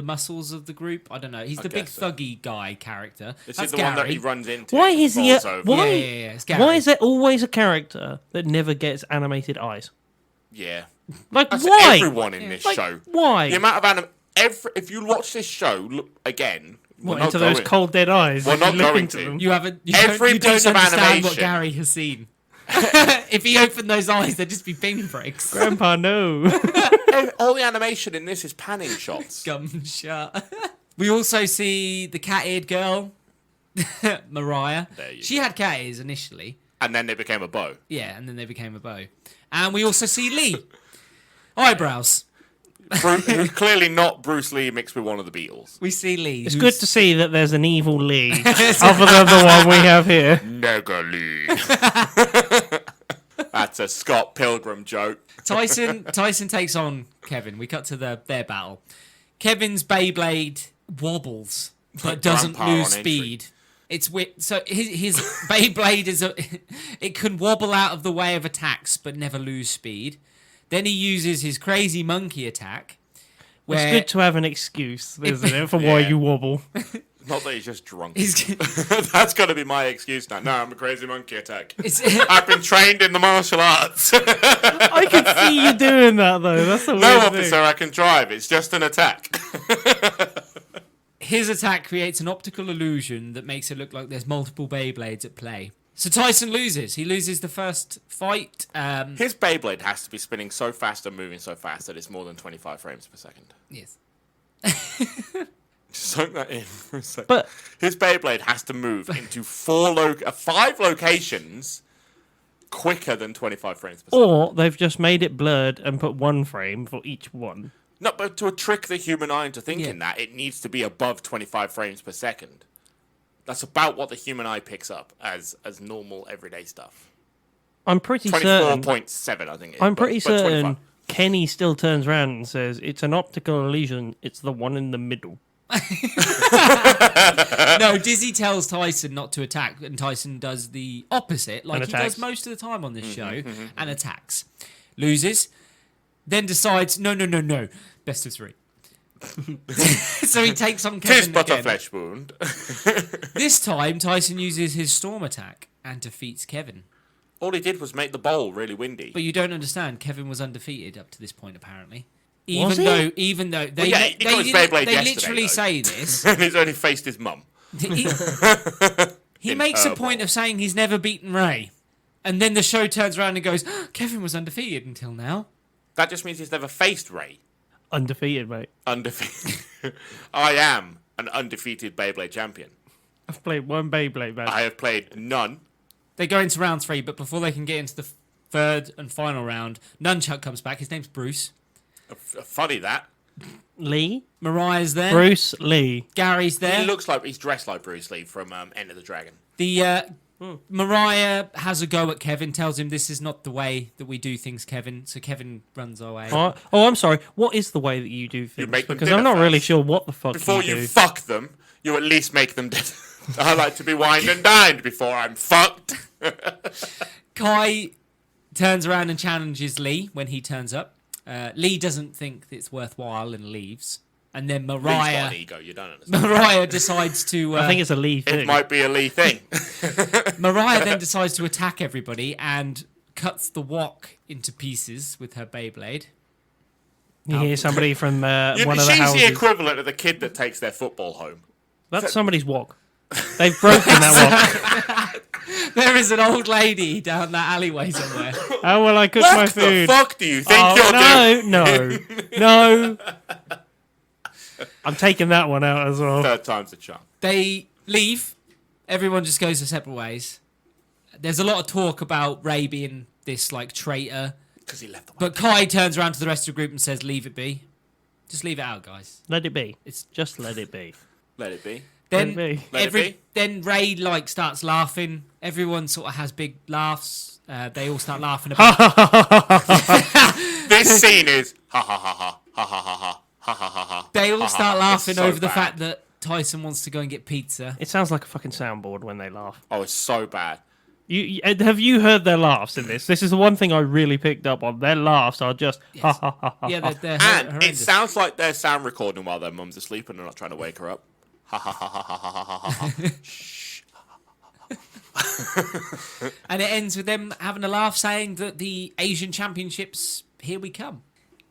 muscles of the group. I don't know. He's the big guess so. thuggy guy character. Is That's he the Gary. one that he runs into? Why is he? falls over? Why? Yeah, it's Gary. Why is there always a character that never gets animated eyes? Yeah. Like That's why? everyone in this Like, show. why? The amount of if you watch this show, look again. What, we're not into those going- cold dead eyes? We're as you not look going into to. them? You haven't. You Every don't, you piece don't of understand what animation- Gary has seen. If he opened those eyes, they'd just be pinpricks. Grandpa, no. All the animation in this is panning shots. Gum shut. We also see the cat-eared girl, Mariah. There you She had cat ears initially. And then they became a bow. Yeah, and then they became a bow. And we also see Lee. Eyebrows. Who's clearly not Bruce Lee mixed with one of the Beatles. We see Lee. It's good to see that there's an evil Lee other than the one we have here. Nega Lee. That's a Scott Pilgrim joke. Tyson takes on Kevin. We cut to their battle. Kevin's Beyblade wobbles, but doesn't Grandpa lose on entry. speed. It's weird. So his Beyblade it can wobble out of the way of attacks, but never lose speed. Then he uses his crazy monkey attack. It's Where good to have an excuse, isn't it, for why Yeah. you wobble. Not that he's just drunk. he's, That's got to be my excuse now. No, I'm a crazy monkey attack. it's, I've been trained in the martial arts. I can see you doing that, though. That's the weird No, thing. officer, I can drive. It's just an attack. his attack creates an optical illusion that makes it look like there's multiple Beyblades at play. So Tyson loses. He loses the first fight. His Beyblade has to be spinning so fast and moving so fast that it's more than 25 frames per second. Yes. Just soak that in for a second. But His Beyblade has to move into 5 locations quicker than 25 frames per second. or they've just made it blurred and put one frame for each one. No, but to trick the human eye into thinking Yeah. that, it needs to be above 25 frames per second. That's about what the human eye picks up as normal everyday stuff. I'm pretty certain. 24.7, I think it is. I'm but- pretty but certain 25. Kenny still turns around and says, "It's an optical illusion. It's the one in the middle." No, Dizzy tells Tyson not to attack, and Tyson does the opposite, like And he attacks. does most of the time on this show, and attacks. Loses, then decides, no, best of three. So he takes on Tis Kevin but a again. flesh wound. This time, Tyson uses his storm attack and defeats Kevin. All he did was make the bowl really windy. But you don't understand, Kevin was undefeated up to this point, apparently. Was he? Even though they, yeah, he got his Beyblade they yesterday, literally though. say this. And he's only faced his mum. He In makes a her point bowl. of saying he's never beaten Ray. And then the show turns around and goes, Kevin was undefeated until now. That just means he's never faced Ray. Undefeated, mate. Undefeated. I am an undefeated Beyblade champion. I've played one Beyblade match. I have played none. They go into round 3, but before they can get into the third and final round, Nunchuck comes back. His name's Bruce. Funny that. Lee? Mariah's there. Bruce Lee. Gary's there. He looks like he's dressed like Bruce Lee from Enter the Dragon. The Mariah has a go at Kevin, tells him this is not the way that we do things, Kevin. So Kevin runs away. Oh, I'm sorry. What is the way that you do things? make them Because I'm dinner not really first. sure what the fuck Before you you do. fuck them, you at least make them dinner. I like to be wined and dined before I'm fucked. Kai turns around and challenges Lee when he turns up. Lee doesn't think it's worthwhile and leaves. And then Lee's got Mariah an ego, you don't understand. Mariah decides to I think it's a Lee thing. It might be a Lee thing. Mariah then decides to attack everybody and cuts the wok into pieces with her Beyblade. You hear somebody from one of the She's houses. the equivalent of the kid that takes their football home. That's somebody's wok. They've broken that wok. There is an old lady down that alleyway somewhere. How will I cook my What the food? fuck do you think Oh, you're doing? no. I'm taking that one out as well. Third time's a charm. They leave. Everyone just goes their separate ways. There's a lot of talk about Ray being this like traitor, Because he left the but Kai turns around to the rest of the group and says, "Leave it be. Just leave it out, guys." Let it be. It's Just let it be. Let it be. then Let it be. Let it be. then Ray like starts laughing. Everyone sort of has big laughs. They all start laughing about. This scene is ha ha ha ha ha ha ha ha ha ha They all start laughing so over the bad. fact that Tyson wants to go and get pizza. It sounds like a fucking soundboard when they laugh. Oh, it's so bad. Have you heard their laughs in this? This is the one thing I really picked up on. Their laughs are just ha Yes. ha ha ha. Yeah, they're And horrendous. it sounds like they're sound recording while their mum's asleep and they're not trying to wake her up. Ha ha ha ha ha ha ha ha ha. Shh. And it ends with them having a laugh, saying that the Asian Championships, here we come.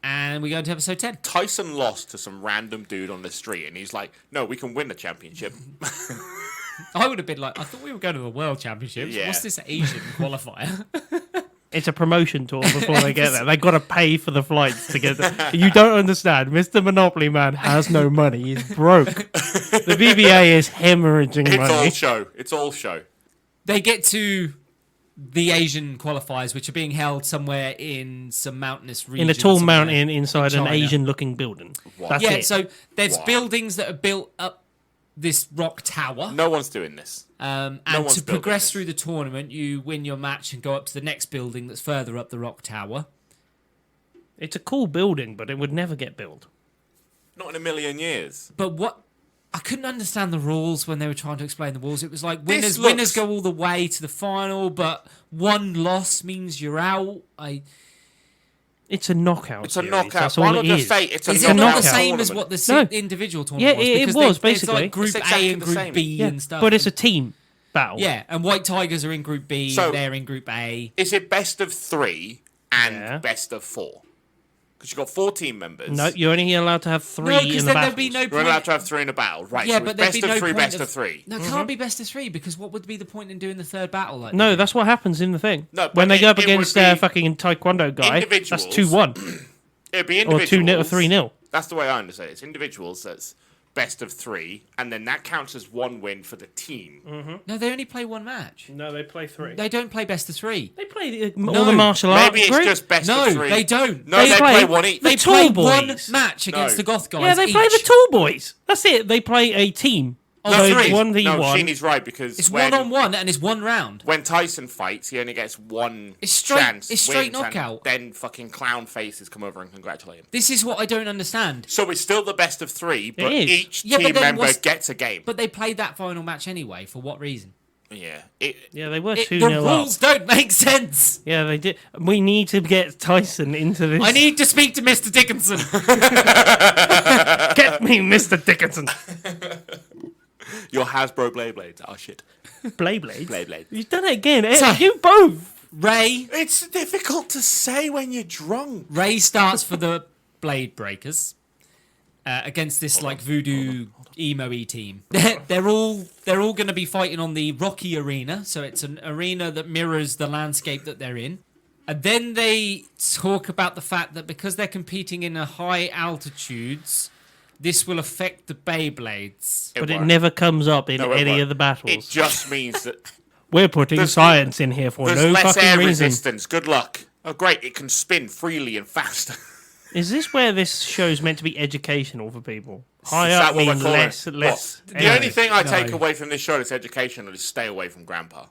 And we go into episode 10. Tyson lost to some random dude on the street and he's like, no, we can win the championship. I would have been like, I thought we were going to the World Championships. Yeah. What's this Asian qualifier? It's a promotion tour before they get there. They got to pay for the flights to get there. You don't understand. Mr. Monopoly Man has no money. He's broke. The BBA is hemorrhaging It's money. all show. It's all show. They get to the Asian qualifiers, which are being held somewhere in some mountainous region. In a tall somewhere mountain inside in an China. Asian-looking building. What? That's Yeah, it. so there's Wow. buildings that are built up this rock tower. No one's doing this. And one's to building progress this. through the tournament, you win your match and go up to the next building that's further up the rock tower. It's a cool building, but it would never get built. Not in a million years. But what I couldn't understand the rules when they were trying to explain the rules. It was like This winners looks- go all the way to the final, but one loss means you're out. It's a knockout. It's a series. knockout. That's Why all not it just is. say it's a Is knockout it not the knockout same as tournament? what the No. individual tournament Yeah, was? it Because was, It's basically. like Group It's A exactly and the Group same. B Yeah, and stuff. but it's a team battle. Yeah, and White Tigers are in Group B, So- they're in Group A. Is it best of 3 and Yeah. best of 4? Because you've got 4 team members. No, you're only allowed to have three No, in because the then there'd be battles. no You're allowed point. to have 3 in a battle. Right, Yeah, so but it's there'd best be of no 3, point best of- of 3. No, it can't be best of 3 because what would be the point in doing the third battle? Like No, that's what happens in the thing. No, but when they go up it would against be their fucking taekwondo guy, that's individuals. 2-1 It'd be or individuals. 2-0 or 3-0. That's the way I understand it. It's individuals that's best of 3, and then that counts as 1 win for the team. No, they only play one match. No, they play 3. They don't play best of 3. They play all No, the martial arts. Maybe it's group. just best No, of 3. they don't. No, they play 1 each. They The play tall one boys. match against No. the Goth guys. Yeah, they play the each. tall boys. That's it. They play a team. Oh, No, three. it's 1v1. No, Sheeny's right because It's when, 1-on-1 and it's one round. when Tyson fights, he only gets one It's straight- chance. it's straight wins, and knockout. Then fucking clown faces come over and congratulate him. This is what I don't understand. So it's still the best of 3, but is. each Yeah, but team then member what's- gets a game. But they played that final match anyway. For what reason? Yeah. Yeah, they were The 2-0 up. rules don't make sense. Yeah, they did. We need to get Tyson into this. I need to speak to Mr. Dickinson. Get me, Mr. Dickinson. Your Hasbro Beyblades are shit. Beyblade. Beyblade. You've done it again. So- You both. Ray It's difficult to say when you're drunk. starts for the Blade Breakers against this like voodoo emo-y team. They're all going to be fighting on the Rocky Arena, so it's an arena that mirrors the landscape that they're in. And then they talk about the fact that because they're competing in a high altitudes, this will affect the Beyblades. But it won't. never comes up in No, it any won't. of the It battles. just means that We're putting There's- science in here for there's no less fucking air reason. resistance. Good luck. Oh, great. It can spin freely and faster. Is this where this show's meant to be educational for people? Is High that up what we're means calling less. it? Less. What? The only air. thing I No. take away from this show that's educational is stay away from Grandpa.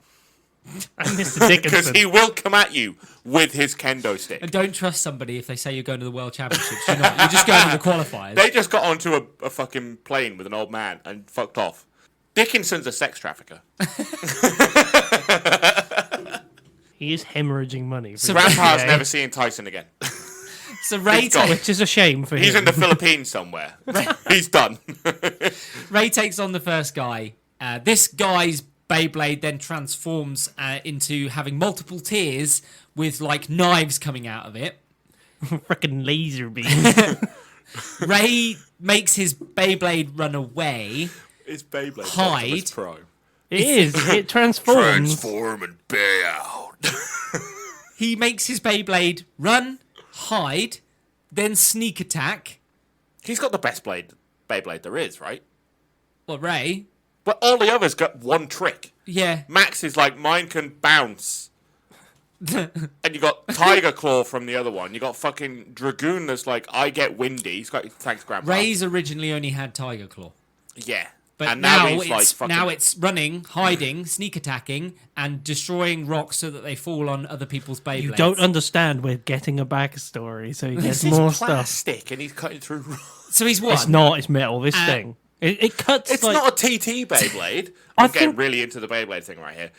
And Mr. Because Dickinson. he will come at you with his kendo stick. And don't trust somebody if they say you're going to the World Championships. You're not. You're just going to the qualifiers. They just got onto a fucking plane with an old man and fucked off. Dickinson's a sex trafficker. He is hemorrhaging money. For So the Grandpa's NBA, never seeing Tyson again. So Ray, He's gone. Which is a shame for him. He's in the Philippines somewhere. He's done. Ray takes on the first guy. This guy's Beyblade then transforms into having multiple tiers with like knives coming out of it. Freaking laser beam. Ray makes his Beyblade run away. It's Beyblade. Hide. Optimus Pro. It is. It transforms. Transform and bay out. He makes his Beyblade run, hide, then sneak attack. He's got the best Beyblade there is, right? Well, Ray, But all the others got one trick. yeah. Max is like, mine can bounce. And you got Tiger Claw from the other one. You got fucking Dragoon that's like, I get windy. He's got, thanks, Grandpa. Ray's originally only had Tiger Claw. Yeah. But And now now he's, like, it's fucking- now it's running, hiding, sneak attacking, and destroying rocks so that they fall on other people's Beyblades. You don't understand. We're getting a backstory, so he gets This more is stuff. plastic, and he's cutting through. So he's what? It's not. It's metal. This thing. It cuts. It's like, not a TT Beyblade. I I'm getting think- really into the Beyblade thing right here.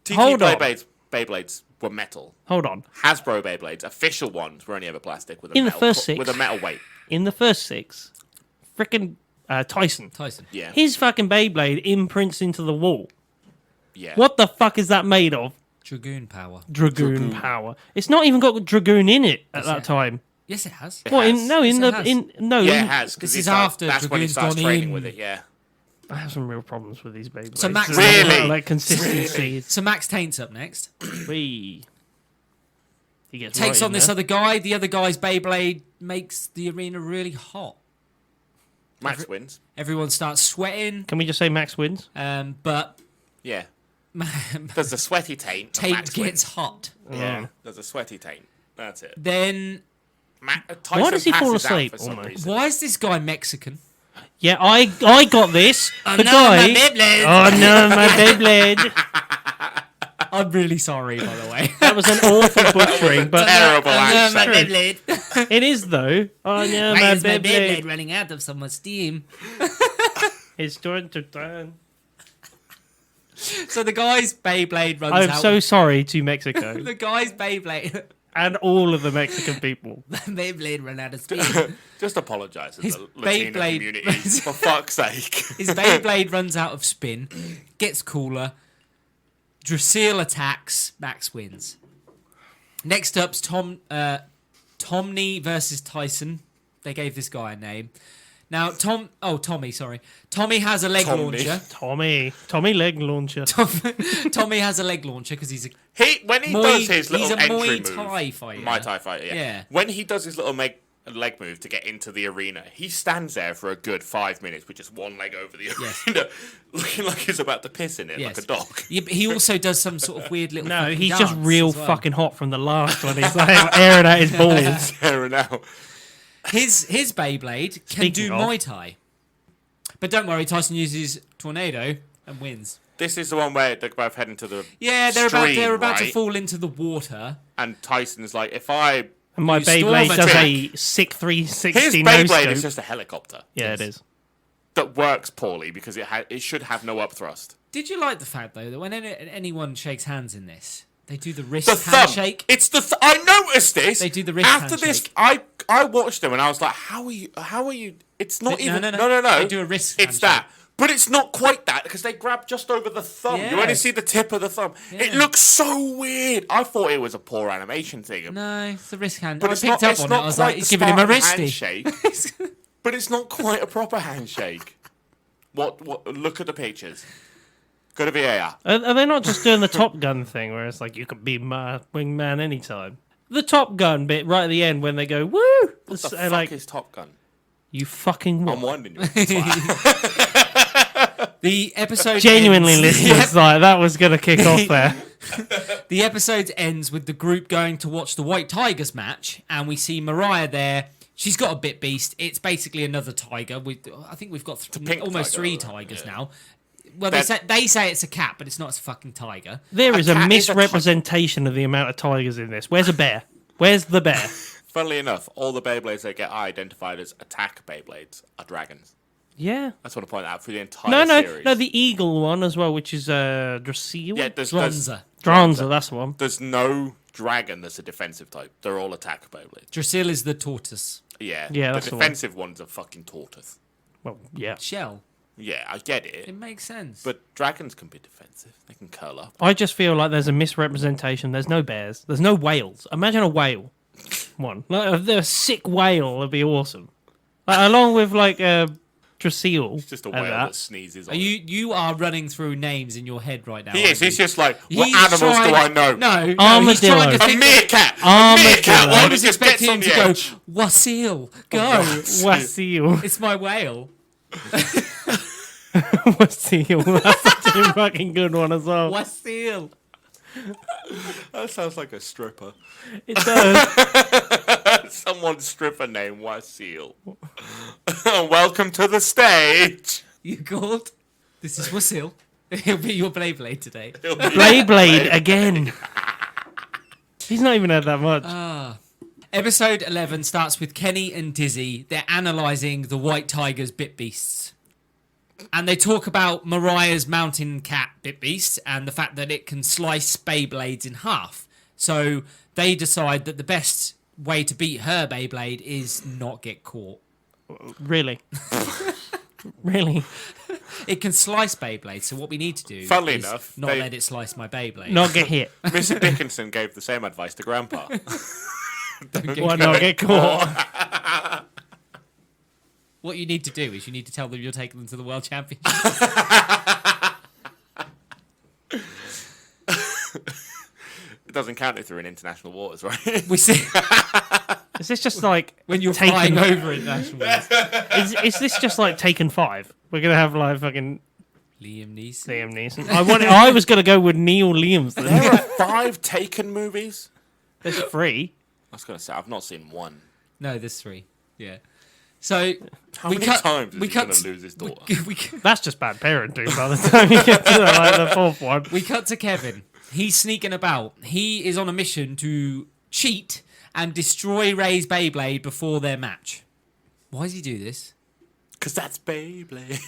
TT Hold on. Beyblades were metal. Hold on. Hasbro Beyblades, official ones, were only ever plastic with a In the metal first six. with a metal weight. In the first 6, frickin' Tyson. Yeah, His fucking Beyblade imprints into the wall. yeah. What the fuck is that made of? Dragoon power. Dragoon power. It's not even got Dragoon in it at that time. Yes, it has. It What? has. In, no, in Yes, the it has. in no. Yeah, in, it has. 'Cause This he is starts- after That's when he Dragoon's starts gone training in. with it. Yeah. I have some real problems with these Beyblades. So Max- Really? Like consistency. So Max Taint's up next. He gets Takes right on in this there. other guy. The other guy's Beyblade makes the arena really hot. Max wins. Everyone starts sweating. Can we just say Max wins? But Yeah. There's a sweaty taint. and Taint Max gets wins. hot. Yeah. There's a sweaty taint. That's it. Then Tyson Why does he fall passes out asleep for some almost? reason. why is this guy Mexican? Yeah, I got this. The no, guy. my Beyblade. Oh no, my Beyblade! I'm really sorry, by the way. That was an awful butchering, but Terrible my accent. Beyblade. it is though. Oh no, Why my is my Beyblade! Beyblade running out of so much steam? It's turn to turn. So the guy's Beyblade runs I'm out. so sorry to Mexico The guy's Beyblade. and all of the Mexican people. Beyblade ran out of steam. Just apologise to His the Latino Beyblade- community, for fuck's sake. His Beyblade runs out of spin, gets cooler. Dracil attacks. Max wins. Next up's Tomney versus Tyson. They gave this guy a name. Now Tommy, sorry. Tommy has a leg Tommy. launcher. Tommy leg launcher. Tommy has a leg launcher because he's a When he Muay- does his little he's a entry Muay move, Thai fighter. Muay Thai fighter, yeah. Yeah. When he does his little leg move to get into the arena, he stands there for a good 5 minutes with just one leg over the Yes. arena, looking like he's about to piss in it, Yes. like a dog. Yeah, but he also does some sort of weird little. No, fucking he's just dance real as well. fucking hot from the last one. He's like airing out his balls. Tearing out. His Beyblade can Speaking do of- Muay Thai, but don't worry, Tyson uses Tornado and wins. This is the one where they're both heading to the Yeah, they're stream, about to right? fall into the water. And Tyson's like, if I... And my You storm Beyblade does attack. a sick His 360 Beyblade no is scope. just a helicopter Yeah, Yes. it is. that works poorly because it should have no upthrust. Did you like the fact though that when anyone shakes hands in this, they do the wrist The thumb. handshake? It's the... I noticed this. They do the wrist After this, handshake. I watched them and I was like, how are you... It's not No, even... no. No. They do a wrist It's handshake. that. But it's not quite that because they grab just over the thumb. You only Yes. see the tip of the thumb. It Yeah. looks so weird. I thought it was a poor animation thing. No, it's the wrist hand. But I it's picked not, up it's on it. not I was quite like, the he's giving him a Spartan wristy. handshake. But it's not quite a proper handshake. What? Look at the pictures. Go to VAR. Are they not just doing the Top Gun thing where it's like you can be my wingman anytime? The Top Gun bit right at the end when they go woo, What the it's, fuck like is Top Gun? you fucking I'm what? wondering. You. The episode Genuinely, ends, listeners, like that was gonna kick off there. The episode ends with the group going to watch the White Tigers match, and we see Mariah there. She's got a bit beast. It's basically another tiger. I think we've got pink almost tiger, 3 though, tigers yeah. now. Well, they say it's a cat, but it's not. It's a fucking tiger. There is a cat is a misrepresentation of the amount of tigers in this. Where's a bear? Where's the bear? Funnily enough, all the Beyblades that get identified as attack Beyblades are dragons. Yeah. I just want to point that out for the entire series. No, the eagle one as well, which is Dracil. Yeah, there's Dronza. That's the one. There's no dragon that's a defensive type. They're all attack Beyblades. Dracil is the tortoise. Yeah, Yeah, the that's the one. defensive ones are fucking tortoise. Well, yeah. Shell. Yeah, I get It it. makes sense. But dragons can be defensive. They can curl up. I just feel like there's a misrepresentation. There's no bears. There's no whales. Imagine a whale. One. Like, a sick whale would be awesome. Like, along with like Dracil. It's just a and whale that. that sneezes on Are it. you are running through names in your head right now. He aren't is. He's you? just like, what He's animals trying- do I know? No, he's Armadillo. trying to A think. meerkat. A Armadillo. meerkat. I One was that just gets expecting on him the to go, edge. Wasil, go. Wasil. It's my whale. Wasil. That's such a fucking good one as well. Wasil. That sounds like a stripper. It does. Someone's stripper name was Seal. Welcome to the stage. You called? This is Wasil. He'll be your Beyblade today. Beyblade again. He's not even had that much. Episode 11 starts with Kenny and Dizzy. They're analysing the White Tiger's Bit Beasts. And they talk about Mariah's mountain cat Bit Beast and the fact that it can slice Beyblades in half. So they decide that the best way to beat her Beyblade is not get caught. Really? Really? It can slice Beyblades, so what we need to do Funnily is enough, not they- let it slice my Beyblade. Not get hit. Mr. Dickinson gave the same advice to Grandpa. Why not get caught? What you need to do is you need to tell them you're taking them to the World Championship. It doesn't count if they're in international waters, right? We see Is this just like when you're Taken- flying over international waters. Is this just like Taken 5? We're gonna have like fucking Liam Neeson. Liam Neeson. I was gonna go with Neil Liamson. There are 5 Taken movies? There's 3. I was going to say, I've not seen one. No, there's 3. Yeah. So How many times is he going to lose his daughter? We That's just bad parenting by the time you get to like the 4th one. we cut to Kevin. He's sneaking about. He is on a mission to cheat and destroy Ray's Beyblade before their match. Why does he do this? Because that's Beyblade.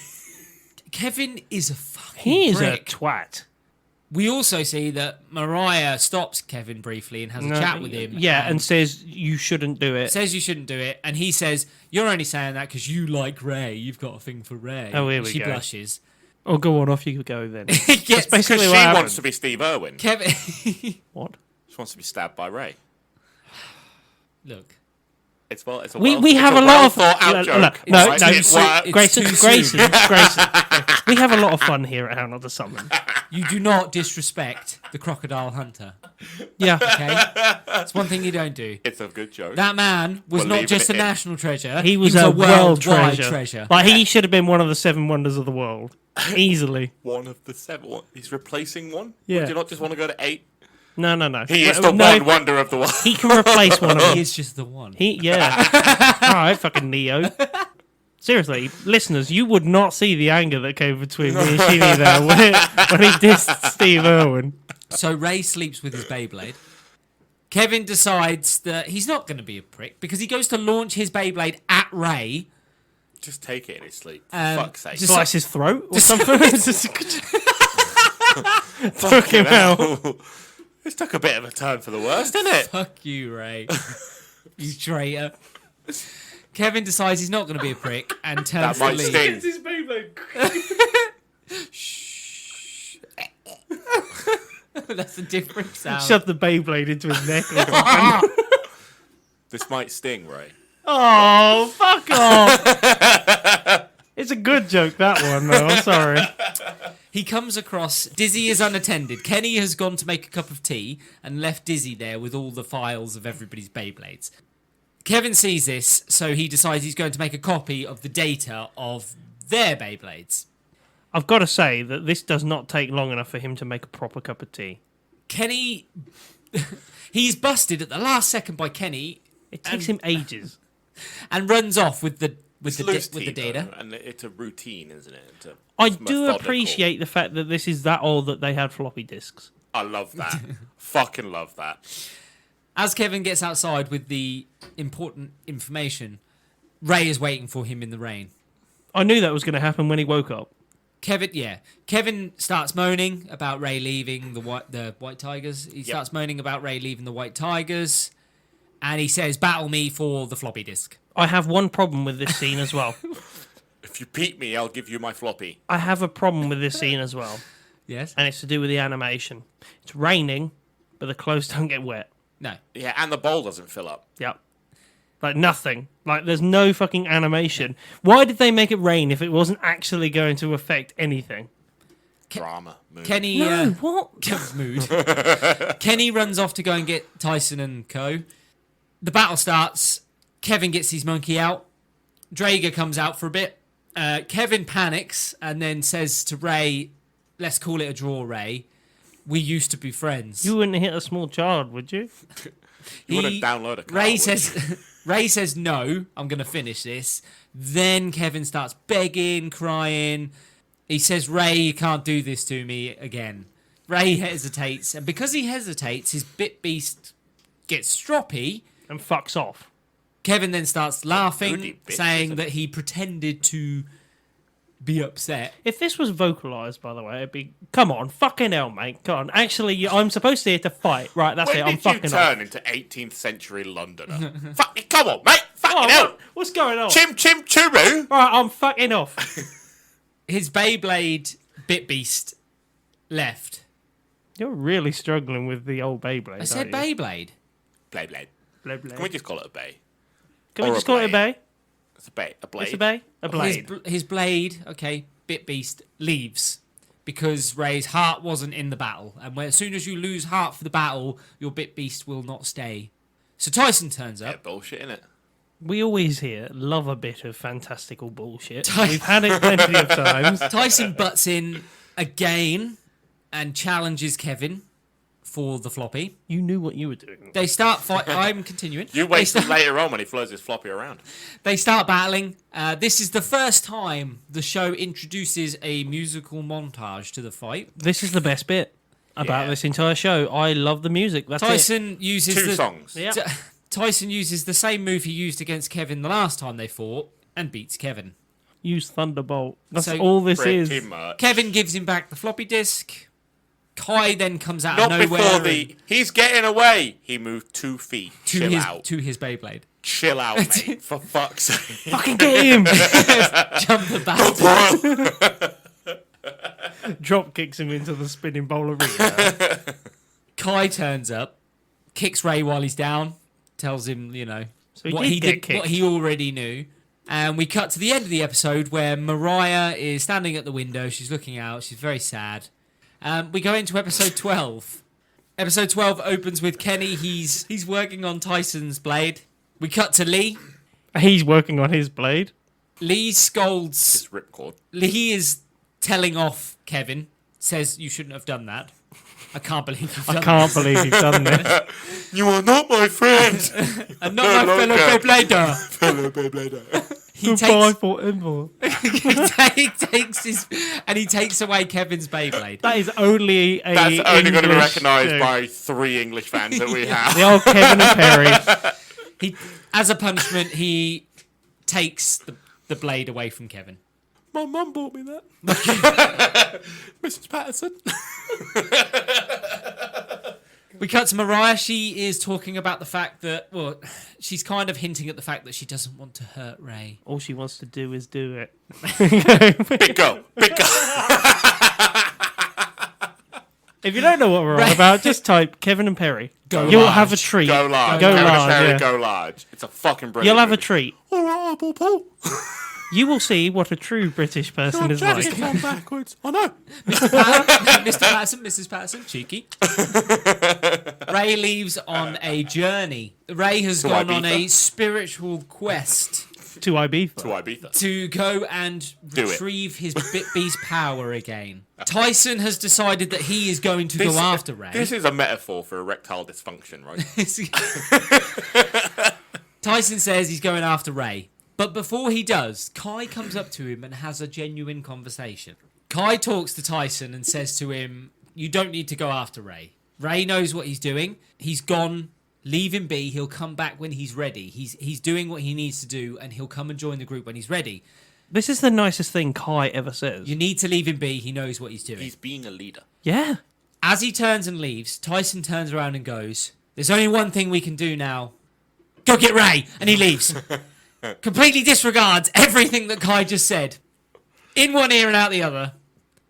Kevin is a fucking He is prick. a twat. We also see that Mariah stops Kevin briefly and has a chat with him. Yeah, and says you shouldn't do it. says you shouldn't do it, and he says, "You're only saying that because you like Ray. You've got a thing for Ray." Oh, here we she go. blushes. Oh, go on, off you go then. Yes, That's basically Because what she happened. wants to be Steve Irwin. Kevin. What? She wants to be stabbed by Ray. Look, It's well. It's a We well, have it's a lot of thought out no, joke. no, Right? no, It works. Grayson, too Grayson, soon. Grayson. We have a lot of fun here at How Not to Summon. you do not disrespect the crocodile hunter. Yeah. Okay, it's one thing you don't do. It's a good joke. That man was We're not leaving just a it in. national treasure. He was a world worldwide treasure. Like he should have been one of the 7 wonders of the world, easily. One of the 7. What? He's replacing one? Yeah. Do you not just want to go to 8? No. He is the No, one wonder of the world. He can replace one of He them. is just the one. Yeah. All right, fucking Neo. Seriously, listeners, you would not see the anger that came between me and Sheeny there when he dissed Steve Irwin. So Ray sleeps with his Beyblade. Kevin decides that he's not going to be a prick because he goes to launch his Beyblade at Ray. Just take it in his sleep. For Um, fuck's sake. just- Slice his throat or something. Took him out. This took a bit of a turn for the worst, didn't it? Fuck you, Ray. You traitor. Kevin decides he's not going to be a prick and turns That to might leave. sting. That's a different sound. Shoved the Beyblade into his neck or something. This might sting, Ray. Oh, fuck off. It's a good joke, that one, though. I'm sorry. He comes across Dizzy is unattended. Kenny has gone to make a cup of tea and left Dizzy there with all the files of everybody's Beyblades. Kevin sees this, so he decides he's going to make a copy of the data of their Beyblades. I've got to say that this does not take long enough for him to make a proper cup of tea. Kenny, he's busted at the last second by Kenny It takes him ages. and runs off with the It's loose with the tea, data. though, and it's a routine, isn't it? I It's do methodical. appreciate the fact that this is that old that they had floppy disks. I love that. Fucking love that. As Kevin gets outside with the important information, Ray is waiting for him in the rain. I knew that was going to happen when he woke up. Kevin starts moaning about Ray leaving the White Tigers. He starts moaning about Ray leaving the White Tigers, and he says, "Battle me for the floppy disk." I have one problem with this scene as well. If you beat me, I'll give you my floppy. I have a problem with this scene as well, Yes. and it's to do with the animation. It's raining, but the clothes don't get wet. No. Yeah, and the bowl doesn't fill up. Yep. Like nothing. Like there's no fucking animation. Why did they make it rain if it wasn't actually going to affect anything? Drama. Mood. Kenny. No, what? Kevin's mood. Kenny runs off to go and get Tyson and co. The battle starts. Kevin gets his monkey out. Drager comes out for a bit. Kevin panics and then says to Ray, "Let's call it a draw, Ray. We used to be friends." You wouldn't hit a small child, would you? You wouldn't download a car, Ray would says, Ray says, "No, I'm going to finish this." Then Kevin starts begging, crying. He says, Ray, you can't do this to me again. Ray hesitates, and because he hesitates, his bit beast gets stroppy. And fucks off. Kevin then starts laughing, Bloody bitch, saying isn't that he pretended to be upset. If this was vocalised, by the way, it'd be, come on, fucking hell, mate. Come on. Actually, I'm supposed to here to fight. Right, that's When it. I'm did you fucking turn off. into 18th century Londoner? Fucking come on, mate. Fucking Oh, hell. what's going on? Chim chim churu. Right, I'm fucking off. His Beyblade bit beast left. You're really struggling with the old Beyblade. I said Beyblade. Blade. Beyblade. Can we just call it a bay? Can we or just a call it a blade? bay? It's a bay. A blade. It's a bay? A blade. His blade, okay, bit beast leaves because Ray's heart wasn't in the battle, and as soon as you lose heart for the battle, your bit beast will not stay. So Tyson turns Yeah, up. bullshit, innit? We always here love a bit of fantastical bullshit. We've had it plenty of times. Tyson butts in again and challenges Kevin for the floppy. You knew what you were doing. They start fight. I'm continuing. You They wait till start- later on when he flows his floppy around. They start battling. This is the first time the show introduces a musical montage to the fight. This is the best bit about Yeah. this entire show. I love the music. That's it. Tyson uses Two the songs. Yeah. Tyson uses the same move he used against Kevin the last time they fought and beats Kevin. Use Thunderbolt. That's So- all this Pretty is. much. Kevin gives him back the floppy disk. Kai then comes out Not of nowhere before the. He's getting away. He moved 2 feet. to Chill his out. to his Beyblade. Chill out, mate. For fuck's sake. Fucking get him! Jump the battle. Drop kicks him into the spinning bowl arena. Kai turns up, kicks Ray while he's down, tells him, So he what did he get did, kicked. what he already knew. And we cut to the end of the episode where Mariah is standing at the window. She's looking out. She's very sad. We go into episode 12. Episode 12 opens with Kenny. He's working on Tyson's blade. We cut to Lee. He's working on his blade. Lee scolds. It's ripcord. Lee is telling off Kevin. Says you shouldn't have done that. I can't believe you've done I can't believe you've done this. You are not my friend. that. And not my fellow Beyblader. Fellow Beyblader. He Goodbye takes, forever. he takes away Kevin's Beyblade. That is only a. That's only going to be English recognised joke. by 3 English fans that we have. The old Kevin and Perry. He, as a punishment, he takes the blade away from Kevin. My mum bought me that. Mrs. Patterson. We cut to Mariah. She is talking about the fact that, she's kind of hinting at the fact that she doesn't want to hurt Ray. All she wants to do is do it. Big go. Big go. If you don't know what we're on about, just type Kevin and Perry. Go You'll large. have a treat. Go large. Go Kevin and large, Perry, yeah. Go large. It's a fucking brilliant You'll have a movie. treat. All right, Paul, Paul. You will see what a true British person is like. Come backwards. I know. Mr. Patterson, Mrs. Patterson, cheeky. Ray leaves on a journey. Ray has To gone on Ibiza? a spiritual quest To Ibiza. To Ibiza. to go and Do it. retrieve his Bit Beast power again. Tyson has decided that he is going to go after Ray. This is a metaphor for erectile dysfunction, right? Tyson says he's going after Ray. But before he does, Kai comes up to him and has a genuine conversation. Kai talks to Tyson and says to him, you don't need to go after Ray. Ray knows what he's doing. He's gone. Leave him be. He'll come back when he's ready. He's doing what he needs to do, and he'll come and join the group when he's ready. This is the nicest thing Kai ever says. You need to leave him be. He knows what he's doing. He's being a leader. Yeah. As he turns and leaves, Tyson turns around and goes, there's only one thing we can do now. Go get Ray! And he leaves. Completely disregards everything that Kai just said. In one ear and out the other.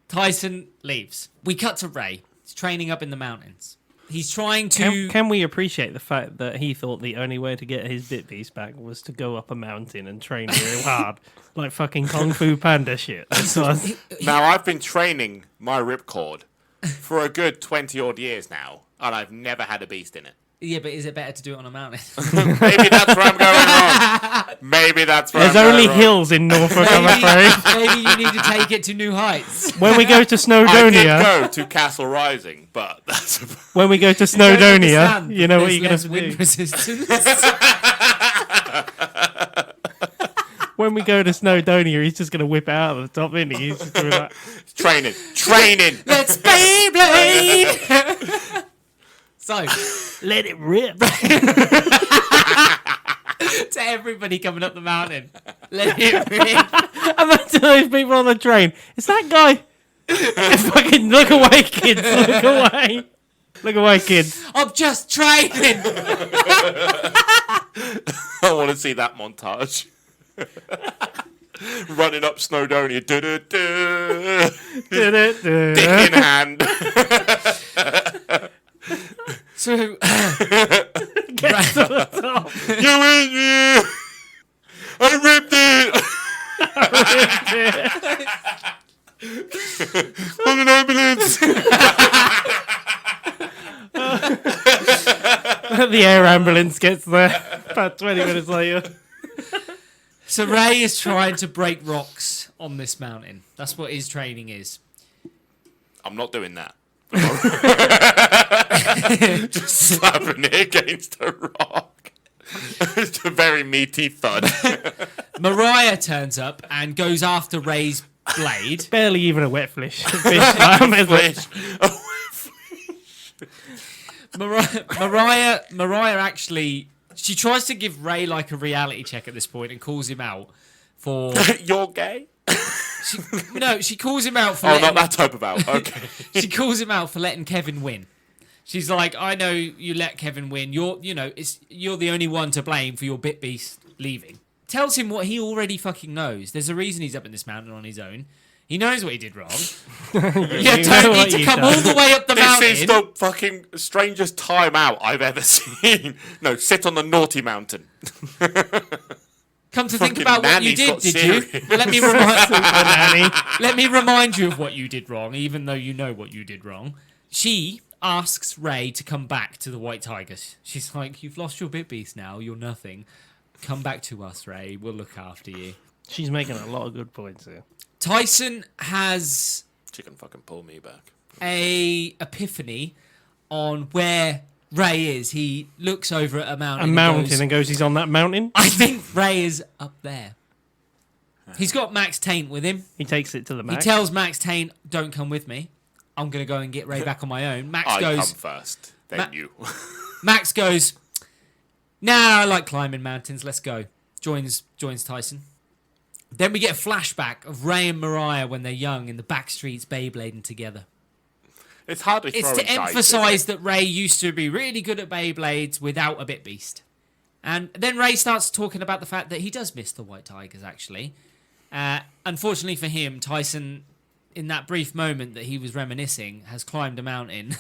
Tyson leaves. We cut to Ray. He's training up in the mountains. He's trying to... Can we appreciate the fact that he thought the only way to get his bit piece back was to go up a mountain and train real hard? Like fucking Kung Fu Panda shit. That's what- Now, I've been training my ripcord for a good 20-odd years now, and I've never had a beast in it. Yeah, but is it better to do it on a mountain? Maybe that's where I'm going wrong. Maybe that's where There's I'm only going wrong. hills in Norfolk, I'm afraid. Maybe you need to take it to new heights. When we go to I did Snowdonia, go to Castle Rising, but that's when we go to Don't Snowdonia, understand you know what there's you're going less to wind do. resistance. when we go to Snowdonia, he's just going to whip it out of the top, isn't he? He's just doing that. Training. Let's Beyblade! So, Let it rip. to everybody coming up the mountain, let it rip. Imagine those people on the train. Is that guy? Fucking look away, kids. Look away. Look away, kids. I'm just training. I want to see that montage. Running up Snowdonia. Dick in hand. So, Get to the top. You in you! I ripped it! On an ambulance! The air ambulance gets there about 20 minutes later. so Ray is trying to break rocks on this mountain. That's what his training is. I'm not doing that. Just slapping it against a rock. It's a very meaty thud. Mariah turns up and goes after Ray's blade. Barely even a wet flesh. Mariah actually, she tries to give Ray like a reality check at this point and calls him out for. You're gay? She calls him out for. Oh, not that type of out. Okay. She calls him out for letting Kevin win. She's like, I know you let Kevin win. You're the only one to blame for your Bit Beast leaving. Tells him what he already fucking knows. There's a reason he's up in this mountain on his own. He knows what he did wrong. You don't need to come all the way up the mountain. This is the fucking strangest time out I've ever seen. No, sit on the naughty mountain. Come to think Fucking about what you Nanny's got did you? serious. Let me remind you of what you did wrong, even though you know what you did wrong. She asks Ray to come back to the White Tigers. She's like, you've lost your Bit Beast now, you're nothing. Come back to us, Ray. We'll look after you. She's making a lot of good points here. Tyson has She can fucking pull me back. a epiphany on where Ray is. He looks over at a mountain. And goes, he's on that mountain. I think Ray is up there. He's got Max Taint with him. He takes it to the max. He tells Max Taint, don't come with me. I'm going to go and get Ray back on my own. Max I goes... come first, then you. Max goes, nah, I like climbing mountains. Let's go. Joins Tyson. Then we get a flashback of Ray and Mariah when they're young in the back streets Beyblading together. It's hardly It's throwing to dice, emphasise that Ray used to be really good at Beyblades without a Bit Beast. And then Ray starts talking about the fact that he does miss the White Tigers, actually. Unfortunately for him, Tyson, in that brief moment that he was reminiscing, has climbed a mountain.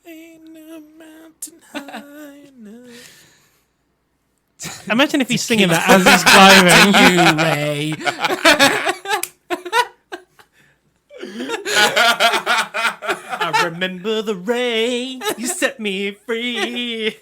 Ain't no mountain high enough. Imagine if he's singing that as he's climbing. You, Ray. I remember the Ray. You set me free.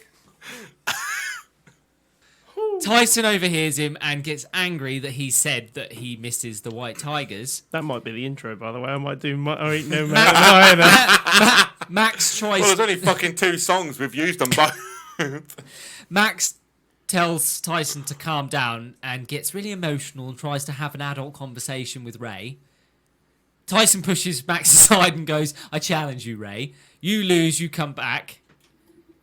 Tyson overhears him and gets angry that he said that he misses the White Tigers. That might be the intro, by the way. I might do Ain't No Mountain High Enough. Max tries. Well, there's only fucking 2 songs. We've used them both. Max tells Tyson to calm down and gets really emotional and tries to have an adult conversation with Ray. Tyson pushes Max aside and goes, I challenge you, Ray. You lose, you come back.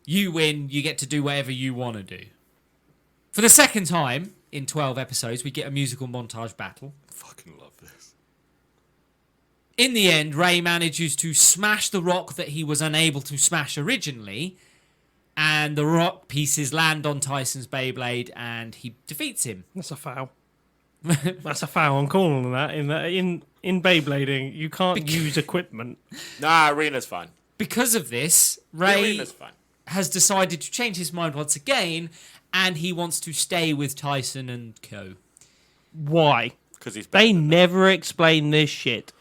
You win, you get to do whatever you want to do. For the second time in 12 episodes, we get a musical montage battle. Fucking love this. In the end, Ray manages to smash the rock that he was unable to smash originally, and the rock pieces land on Tyson's Beyblade, and he defeats him. That's a foul. That's a foul. I'm calling that. In Beyblading, you can't use equipment. Nah, Arena's fine. Because of this, The Ray Arena's fine. has decided to change his mind once again, and he wants to stay with Tyson and co. Why? Because he's They better than never explain this shit.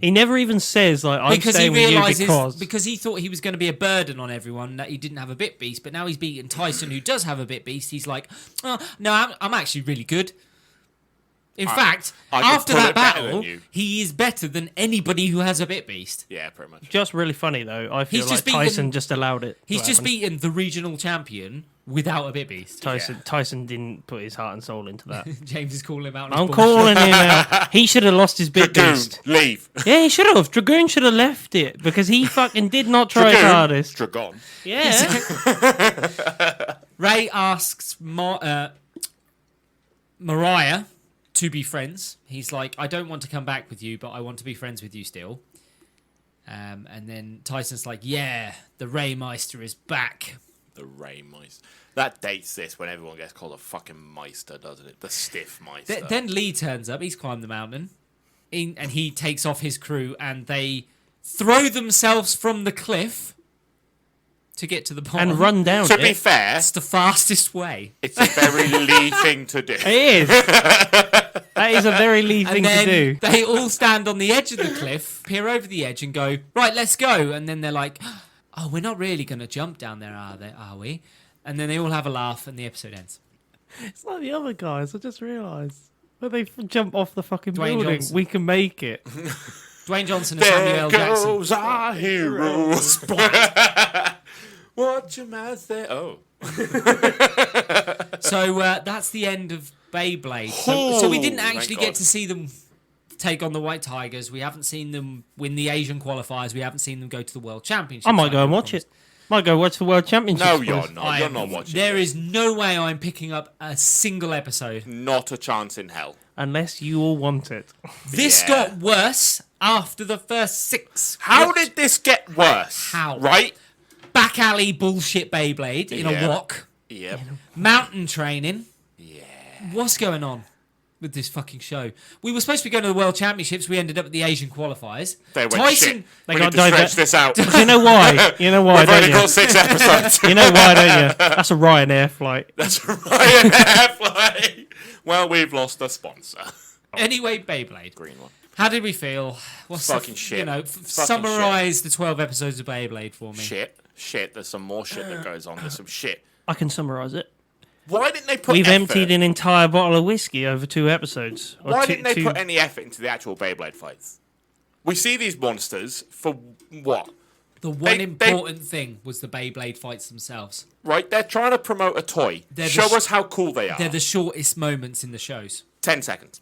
He never even says, like, I'm Because he staying with you realizes, because he thought he was going to be a burden on everyone, that he didn't have a Bit Beast, but now he's beaten Tyson, who does have a Bit Beast. He's like, oh, no, I'm actually really good. In fact, I could after pull that it better than battle, you. he is better than anybody who has a Bit Beast. Yeah, pretty much. Just really funny though. I feel He's like just beaten- Tyson just allowed it. He's to just happen. beaten the regional champion without a Bit Beast. Tyson didn't put his heart and soul into that. James is calling him out. on his I'm bullshit. calling him out. He should have lost his Bit Dragoon, Beast. leave. Yeah, he should have. Dragoon should have left it because he fucking did not try his Dragoon, hardest. Dragon. Yeah. Ray asks Mariah to be friends. He's like, I don't want to come back with you, but I want to be friends with you still. And then Tyson's like, yeah, the Ray Meister is back. The Ray Meister. That dates this when everyone gets called a fucking Meister, doesn't it? The stiff Meister. Then Lee turns up. He's climbed the mountain. And he takes off his crew and they throw themselves from the cliff to get to the bottom. And run down to it. be fair, That's the fastest way. it's a very Lee thing to do. It is. That is a very Lee thing And then to do. they all stand on the edge of the cliff, peer over the edge and go, right, let's go. And then they're like, oh, we're not really going to jump down there, are we? And then they all have a laugh and the episode ends. It's like the other guys. I just realised. When they jump off the fucking Dwayne building, Johnson. we can make it. Dwayne Johnson and Samuel There L. Jackson. goes our hero. Splat. Watch your mouth there. Oh. So that's the end of Beyblade. So we didn't Oh, actually thank get God. to see them take on the White Tigers. We haven't seen them win the Asian qualifiers. We haven't seen them go to the World Championships. I might go and watch it. Might go watch the World Championships. No, boys. you're not. You're not watching There this. is no way I'm picking up a single episode. Not a chance in hell. Unless you all want it. This Yeah. got worse after the first 6. How did this get worse? How? Right? Back alley bullshit Beyblade in Yeah. a wok. Yep. Mountain training. Yeah. What's going on with this fucking show? We were supposed to be going to the World Championships. We ended up at the Asian qualifiers. They went, Tyson, shit. They We got need to stretch divert- this out. You know why? You know why, We've don't only you? got 6 episodes. You know why, don't you? That's a Ryanair flight. That's right. Fly. Well, we've lost a sponsor. Anyway, Beyblade. Green one. How did we feel? What's Fucking shit. You know, Fucking summarize the 12 episodes of Beyblade for me. Shit. There's some more shit that goes on. There's some shit. I can summarise it. Why didn't they put We've effort? emptied an entire bottle of whiskey over 2 episodes. Or Why two- didn't they two- put any effort into the actual Beyblade fights? We see these monsters for what? The one They- important thing was the Beyblade fights themselves. Right? They're trying to promote a toy. They're the Show sh- us how cool they are. They're the shortest moments in the shows. 10 seconds.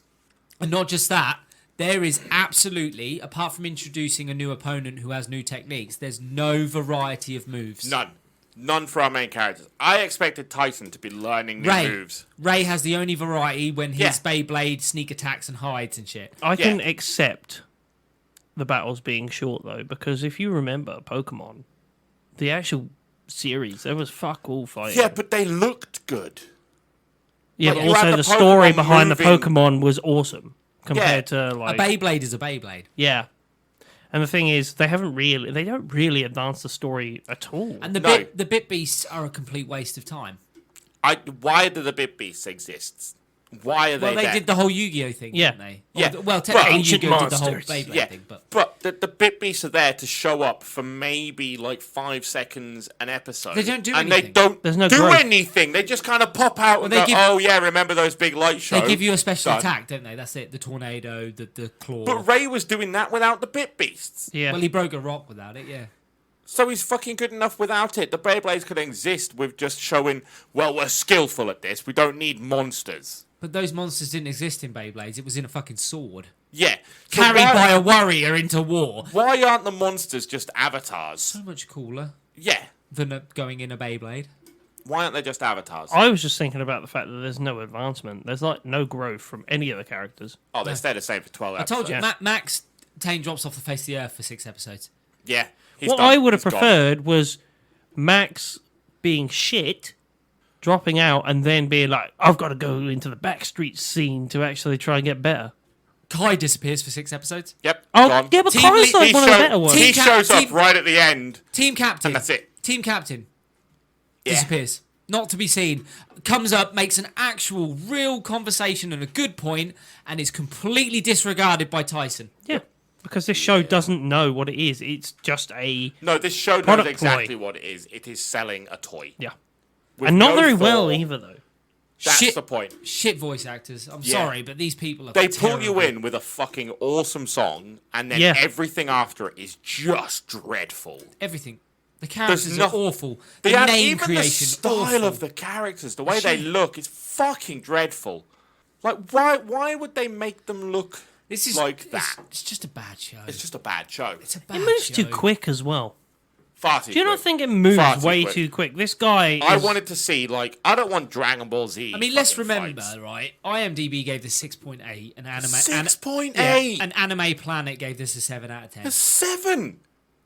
And not just that, there is absolutely, apart from introducing a new opponent who has new techniques, there's no variety of moves. None for our main characters. I expected Tyson to be learning new moves. Ray has the only variety when his Yeah. Beyblade sneak attacks and hides and shit. I can Yeah. accept the battles being short, though, because if you remember Pokemon, the actual series, there was fuck all fighting. Yeah, but they looked good. Yeah, Like, but you had also the the story Pokemon behind the moving- Pokemon was awesome compared to A like Beyblade is a Beyblade. yeah. And the thing is, they don't really advance the story at all. And the No. bit beasts are a complete waste of time. Why do the Bit Beasts exist? Why are Well, they there? did the whole Yu-Gi-Oh thing, Yeah. didn't they? Yeah. Well, technically ancient Yu-Gi-Oh did the whole monsters. Beyblade Yeah, thing, but but the Bit Beasts are there to show up for maybe like 5 seconds an episode. They don't do and anything. they don't There's no do growth. anything. They just kind of pop out and they go, give- oh yeah, remember those big light shows? they give you a special Done. attack, don't they? That's it. The tornado, the claw. But Ray was doing that without the Bit Beasts. yeah, Well, he broke a rock without it, yeah. So he's fucking good enough without it. The Beyblades could exist with just showing, well, we're skillful at this. We don't need monsters. But those monsters didn't exist in Beyblades. It was in a fucking sword. Yeah. So Carried why, by a warrior into war. why aren't the monsters just avatars? So much cooler Yeah. than going in a Beyblade. Why aren't they just avatars? I was just thinking about the fact that there's no advancement. There's like no growth from any of the characters. Oh, they stay the same for 12 I episodes. told you, Yeah. Max Tane drops off the face of the earth for 6 episodes. Yeah. He's What done. I would have He's gone. preferred was Max being shit, dropping out, and then being like, I've got to go into the backstreet scene to actually try and get better. Kai disappears for 6 episodes. Yep. Oh, gone. yeah, but Team Kai's Le- like he one of the show- better ones. he Team shows Cap- up right at the end. Team captain. And that's it. Team captain Yeah. disappears. Not to be seen. Comes up, makes an actual real conversation and a good point, and is completely disregarded by Tyson. Yeah, because this show doesn't know what it is. It's just a No, this show knows Product exactly ploy. what it is. It is selling a toy. yeah, With and not no very well thought. either though. That's the point. Shit voice actors. I'm Yeah. sorry, but these people are They pull you terrible. in with a fucking awesome song, and then Yeah. everything after it is just dreadful. Everything. The characters no- are awful. They The have name even creation, the style awful. of the characters, the way they Shit. look is fucking dreadful. Like, why would they make them look This is like that? It's just a bad show. It's just a bad show. It's a bad It moves show. too quick as well. Far too Do you not quick. think it moves Far too way quick. too quick? This guy. I is- wanted to see, like, I don't want Dragon Ball Z. I mean, let's fucking remember, fights. right? IMDb gave this 6.8, and anime 6.8. and Anime Planet gave this a 7 out of 10. A 7.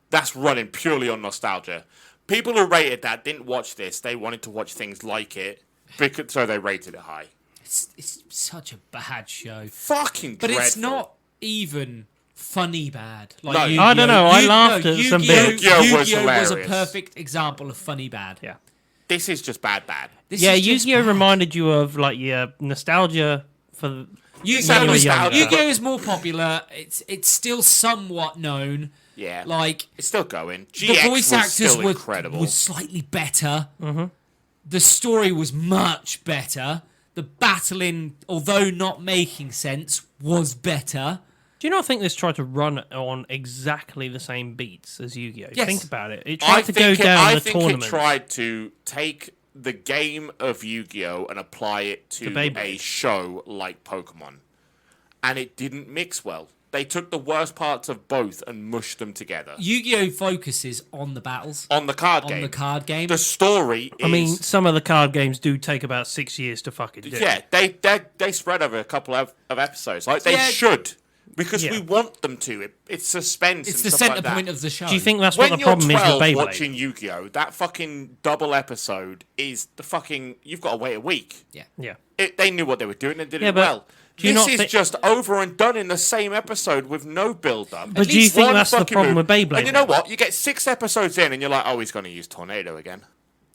That's running purely on nostalgia. People who rated that didn't watch this. They wanted to watch things like it, because, so they rated it high. It's such a bad show, Fucking but dreadful. it's not even funny bad. Like No. Yu-Gi-Oh! I don't know, I laughed at some bits. Yu-Gi-Oh! was Yu-Gi-Oh! was a hilarious. perfect example of funny bad. Yeah. This is just bad. This Yeah, is just Yu-Gi-Oh! bad. reminded you of like your nostalgia for. Sound Yu-Gi-Oh! nostalgia. Yu-Gi-Oh! is more popular. It's still somewhat known. Yeah. Like It's still going. GX the voice was actors still were incredible. slightly better. The story was much better. The battling, although not making sense, was better. Do you not think this tried to run on exactly the same beats as Yu-Gi-Oh? Yes. Think about it. It tried to go down I the think tournament. it tried to take the game of Yu-Gi-Oh! And apply it to Beyblade. a show like Pokemon. And it didn't mix well. They took the worst parts of both and mushed them together. Yu-Gi-Oh! Focuses on the battles, On the card on game. the card game. The story is... I mean, some of the card games do take about 6 years to fucking do. yeah, they spread over a couple of episodes. Like, they Yeah. should. Because Yeah. we want them to. It's suspense It's and the stuff center like that. point of the show. Do you think that's When what the you're problem is 12 with Beyblade? watching Yu-Gi-Oh, that fucking double episode is the fucking... You've got to wait a week. Yeah. Yeah. They knew what they were doing and did Yeah, it but well. do you This not is thi- just over and done in the same episode with no build-up. But do you least think one that's the fucking problem move. with Beyblade, And you know then? what? You get 6 episodes in and you're like, oh, he's going to use Tornado again.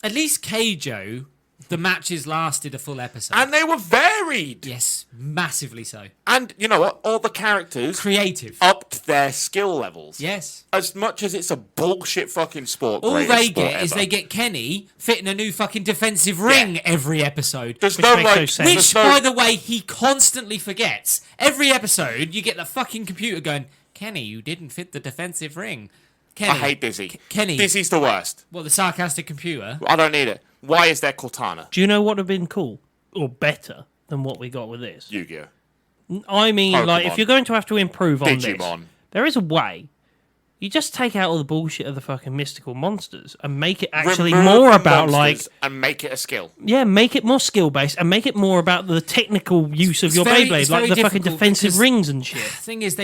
At least Keijo, the matches lasted a full episode. And they were varied. yes, massively so. And you know what? All the characters Creative. upped their skill levels. Yes. As much as it's a bullshit fucking sport. All greatest they sport get is ever. they get Kenny fitting a new fucking defensive ring every episode. There's Which no makes no like... sense. Which, there's no- by the way, he constantly forgets. Every episode, you get the fucking computer going, Kenny, you didn't fit the defensive ring. Kenny. I hate Dizzy. Kenny. Dizzy's the worst. What, the sarcastic computer? I don't need it. Why is there Cortana? Do you know what would have been cool or better than what we got with this? Yu-Gi-Oh. I mean, like, Pokemon. if you're going to have to improve on Digimon. this, there is a way. You just take out all the bullshit of the fucking mystical monsters and make it actually Remove more the about, like, monsters and make it a skill. yeah, make it more skill based and make it more about the technical use of It's your very- Beyblade, it's like very the fucking difficult defensive because- rings and shit. The thing is,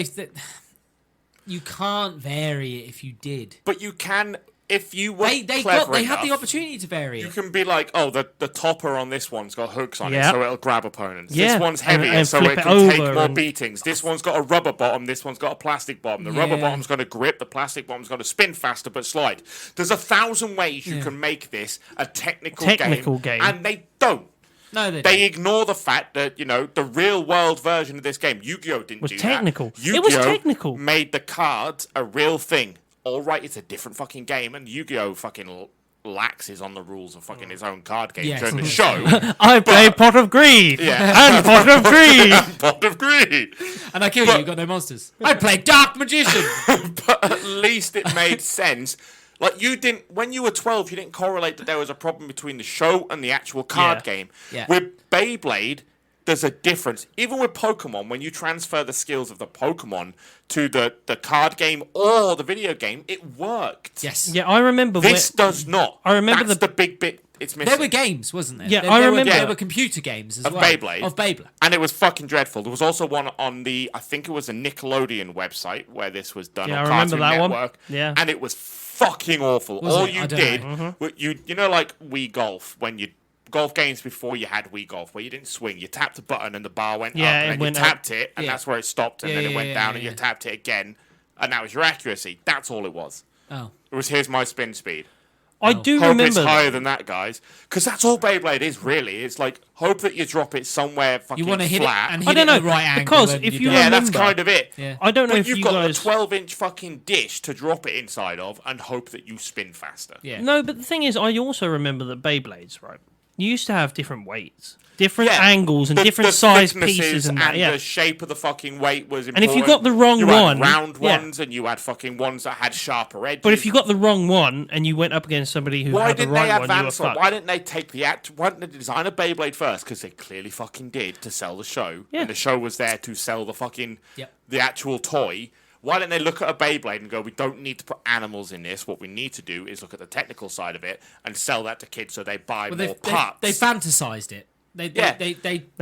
you can't vary it if you did. But you can, if you were They clever had the enough, opportunity to vary you it. can be like, oh, the topper on this one's got hooks on Yeah. it, so it'll grab opponents. Yeah. This one's And- heavier, and so flip it it can take over more and- beatings. This one's got a rubber bottom, this one's got a plastic bottom. The rubber Yeah. bottom's got a grip, the plastic bottom's got to spin faster but slide. There's 1,000 ways you Yeah. can make this a technical game. and they don't. No, they They don't. ignore the fact that, you know, the real world version of this game, Yu-Gi-Oh! Didn't Was do technical. that. It was Yu-Gi-Oh! technical. Made the cards a real thing. All right, it's a different fucking game, and Yu-Gi-Oh! Fucking laxes on the rules of fucking his own card game Yes. during the show. I play Pot of Greed Yeah. and Pot of Greed. Pot of Greed. And I kill you, you got no monsters. I play Dark Magician. But at least it made sense. Like, you didn't, when you were 12, you didn't correlate that there was a problem between the show and the actual card Yeah. game. Yeah. With Beyblade, there's a difference. Even with Pokemon, when you transfer the skills of the Pokemon to the card game or the video game, it worked. Yes. Yeah, I remember This does not. I remember That's the big bit it's missing. There were games, wasn't there? Yeah, there, I there remember- Were, there were computer games as Of well. Beyblade. Of Beyblade. And it was fucking dreadful. There was also one on the, I think it was a Nickelodeon website where this was done. Yeah, on I remember Cartoon that one. Network, Yeah. And it was fucking awful. Was All it? you I don't did, know. you know, like Wii Golf, when you golf games before you had Wii Golf, where you didn't swing, you tapped a button and the bar went Yeah, up, it and then went you up. tapped it, and Yeah. that's where it stopped, and Yeah, then it yeah, went yeah, down, yeah, and you yeah. tapped it again, and that was your accuracy. That's all it was. Oh. It was here's my spin speed. I do Hope remember it's that. higher than that, guys, because that's all Beyblade is really. It's like hope that you drop it somewhere fucking You want to hit flat. it and I hit don't it at know, the right angle. because and if you don't- Yeah, that's remember- kind of it. Yeah. I don't know But if you've you got guys. a 12-inch fucking dish to drop it inside of and hope that you spin faster. Yeah. No, but the thing is, I also remember that Beyblades, right? You used to have different weights. different Yeah. angles and The different size thicknesses pieces and that. Yeah. the shape of the fucking weight was And important. if you got the wrong you one, had round yeah. ones and you had fucking ones that had sharper edges. But if you got the wrong one and you went up against somebody who why had the didn't they right one, you were advance on? fucked. Why didn't they take the act? Why didn't they design a Beyblade first? Because they clearly fucking did to sell the show. Yeah. And the show was there to sell the fucking Yep. the actual toy. Why didn't they look at a Beyblade and go, we don't need to put animals in this. What we need to do is look at the technical side of it and sell that to kids so they buy Well, more parts. they fantasized it. They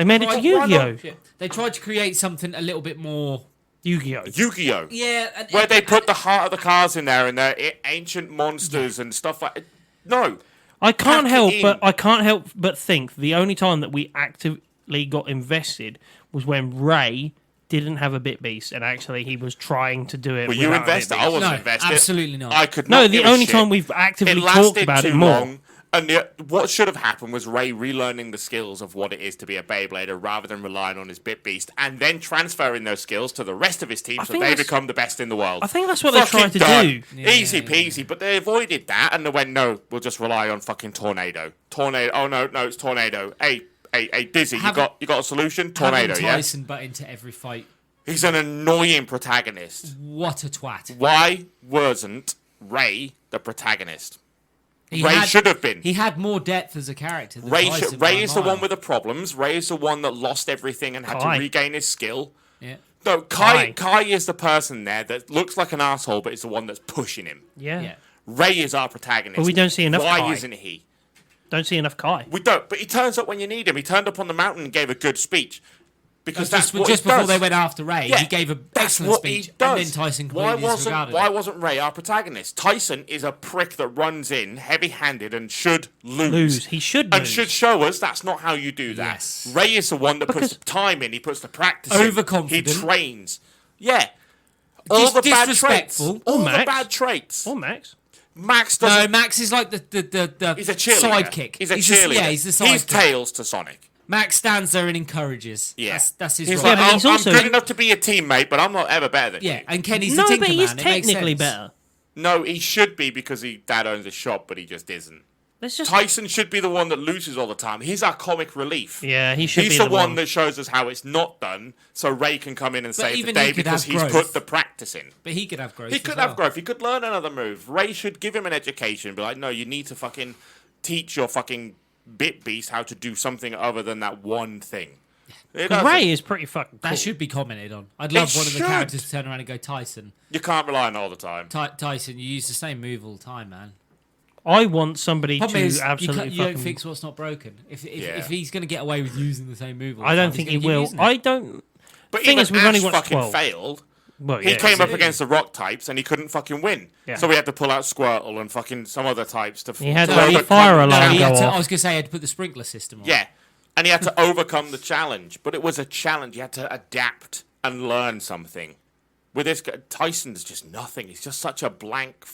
made it tried- Yu-Gi-Oh! They tried to create something a little bit more. Yu-Gi-Oh! Yu-Gi-Oh! Yeah, Where they put the heart of the cards in there and their ancient monsters and stuff like. No, I can't Pack it help but think the only time that we actively got invested was when Ray didn't have a bit beast and actually he was trying to do it. were you without a bit invested? beast. I wasn't No, invested. absolutely not. I could No, not the give a only shit. time we've actively It talked lasted about it too more. long. And what should have happened was Ray relearning the skills of what it is to be a Beyblader rather than relying on his Bit Beast and then transferring those skills to the rest of his team so think they that's- become the best in the world. I think that's what they tried to done. do. Easy peasy, but they avoided that and they went, no, we'll just rely on fucking Tornado. Tornado. Oh, no, it's Tornado. Hey, Dizzy, you got a solution? Tornado, Having yeah? Tyson butt into every fight. He's an annoying protagonist. What a twat. Why wasn't Ray the protagonist? He Ray should have been. He had more depth as a character. Than Ray Tyson by a is the mile. one with the problems. Ray is the one that lost everything and had Kai. to regain his skill. Yeah. No, Kai is the person there that looks like an asshole, but is the one that's pushing him. Yeah. Yeah. Ray is our protagonist. But we don't see enough Why Kai. isn't he? Don't see enough Kai. We don't. But he turns up when you need him. He turned up on the mountain and gave a good speech. Because that's Just, what just he before does. they went after Ray, Yeah, he gave an that's excellent what speech, he and does. then Tyson completely disregarded Why it. wasn't Ray our protagonist? Tyson is a prick that runs in heavy-handed and should lose. He should And lose. should show us that's not how you do that. Yes. Ray is the one that puts Because- the time in. He puts the practice in. Overconfident. He trains. Yeah. All Dis- the bad traits. disrespectful. All the Max. bad traits. Or Max. Max No, doesn't. Max is like the He's a cheerleader. sidekick. He's a cheerleader. Yeah, he's the sidekick. He's Tails to Sonic. Max stands there and encourages. Yeah. That's his He's role. like, Yeah, but he's I'm also- good enough to be a teammate, but I'm not ever better than Yeah, you. and Kenny's No, the Tinker but he Man. is It makes technically sense. better. No, he should be because Dad owns a shop, but he just isn't. Let's just. Tyson should be the one that loses all the time. He's our comic relief. Yeah, he should He's be the the one that shows us how it's not done, so Ray can come in and save the even day he could because have he's growth. put the practice in. But he could have growth. He as could well. have growth. He could learn another move. Ray should give him an education. Be like, no, you need to fucking teach your fucking Bit Beast how to do something other than that one thing. It doesn't. Ray is pretty fucking cool. That should be commented on. I'd love one of the should. characters to turn around and go, Tyson. You can't rely on it all the time. Tyson, you use the same move all the time, man. I want somebody Problem to is, absolutely you don't fucking. fix what's not broken. If Yeah. he's going to get away with using the same move all the I don't time, think he's he gonna will. keep using it. I don't. But Thing even is, we've Ash only watched fucking 12. failed. Well, He yeah, came up absolutely. against the rock types and he couldn't fucking win. Yeah. So we had to pull out Squirtle and fucking some other types to. He had to to overcome fire the alarm No, challenge. he had go to, off. I was going to say, I had to put the sprinkler system on. Yeah, and he had to overcome the challenge, but it was a challenge. You had to adapt and learn something. With this guy, Tyson's just nothing. He's just such a blank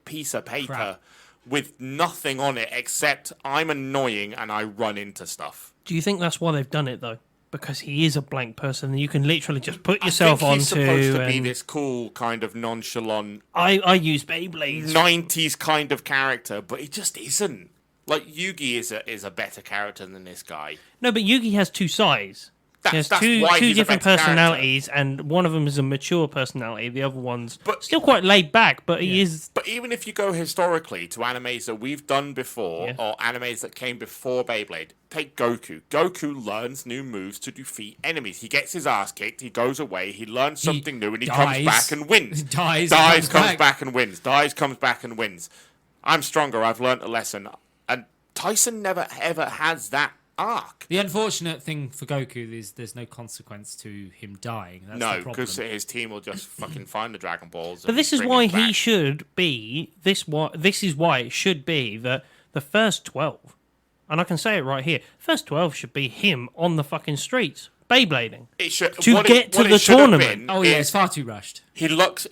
piece of paper Crap. with nothing on it except I'm annoying and I run into stuff. Do you think that's why they've done it though? Because he is a blank person, and you can literally just put I yourself think he's onto. supposed to be and this cool kind of nonchalant I use Beyblades. 90s kind of character, but he just isn't. Like Yugi is a better character than this guy. No, but Yugi has two sides. He has That's two why two he's a different better personalities, and one of them is a mature personality. The other one's But- still quite laid back, but he is. But even if you go historically to animes that we've done before, Yeah. or animes that came before Beyblade, take Goku. Goku learns new moves to defeat enemies. He gets his ass kicked, he goes away, he learns something new, and he comes dies. back and wins. Dies, comes back. back and wins. Dies, comes back and wins. I'm stronger, I've learnt a lesson. And Tyson never ever has that arc. The unfortunate thing for Goku is there's no consequence to him dying. That's No, the problem. because his team will just fucking find the Dragon Balls. But and this is bring why him he back. should be this. This is why it should be that the first 12, and I can say it right here, first 12 should be him on the fucking streets, Beyblading. It should, to what get to what the should have tournament. been Oh yeah, is it's far too rushed. He looks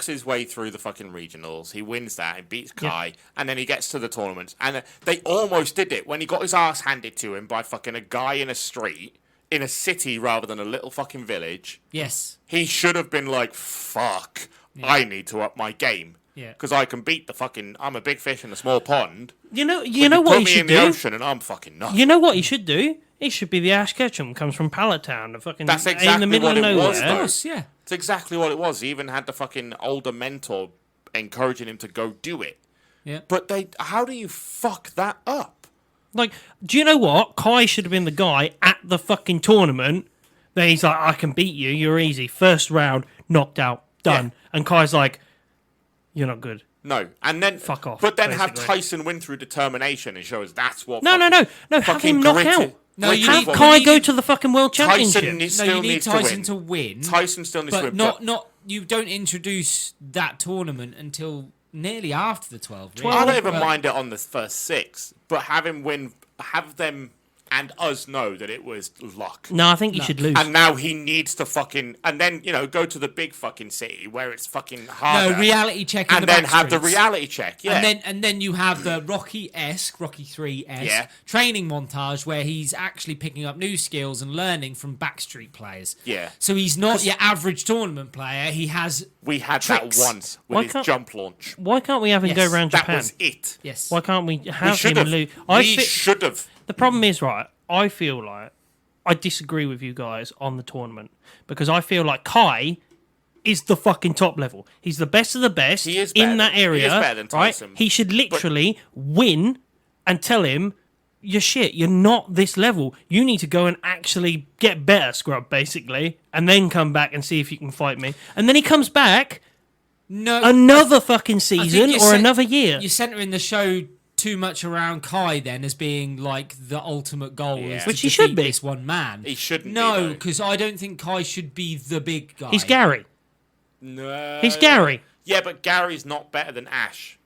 his way through the fucking regionals. He wins that. He beats Kai, and then he gets to the tournaments. And they almost did it when he got his ass handed to him by fucking a guy in a street in a city rather than a little fucking village. Yes. He should have been like, "Fuck, I need to up my game." Yeah. Because I can beat the fucking. I'm a big fish in a small pond. You know But what put he me should in the do. ocean, and I'm fucking nuts. You know what he should do He should be the Ash Ketchum, comes from Palatown, the fucking That's in the exactly middle what of it nowhere. was, though. Yes, yeah. It's exactly what it was. He even had the fucking older mentor encouraging him to go do it. Yeah. But how do you fuck that up? Like, do you know what? Kai should have been the guy at the fucking tournament. Then he's like, I can beat you. You're easy. First round, knocked out, done. Yeah. And Kai's like, you're not good. No, and then Fuck off, But then have basically. Tyson win through determination and show us that's what. No. Have fucking him knock gritty- out. No, you Have need- Kai you go need- to the fucking World Championship. Tyson No, still you need needs Tyson to win. to win. Tyson still needs to but win. not you don't introduce that tournament until nearly after the 12. Really. I don't even But- mind it on the first 6, but have them and us know that it was luck. No, I think he should lose. And now he needs to fucking, and then, go to the big fucking city where it's fucking harder. No, reality check in and the then back have the streets. reality check, yeah. And then you have the Rocky 3-esque Yeah. training montage where he's actually picking up new skills and learning from backstreet players. Yeah. So he's not your average tournament player. He has We had tricks. that once with Why his can't- jump launch. Why can't we have him go Yes, around That Japan? was it. yes. Why can't we We have should him have. lose? We should have. The problem is, right, I feel like I disagree with you guys on the tournament because I feel like Kai is the fucking top level. He's the best of the best He is better in that than- he is area. better than Tyson, right? He should literally win and tell him, you're shit, you're not this level. You need to go and actually get better, scrub, basically, and then come back and see if you can fight me. And then he comes back No, another fucking I think season you're or cen- another year. You're centering the show too much around Kai then as being like the ultimate goal, Yeah. is Which to he should defeat be. this one man. He shouldn't be, No, though. because I don't think Kai should be the big guy. He's Gary. No. He's Gary. Yeah, but Gary's not better than Ash.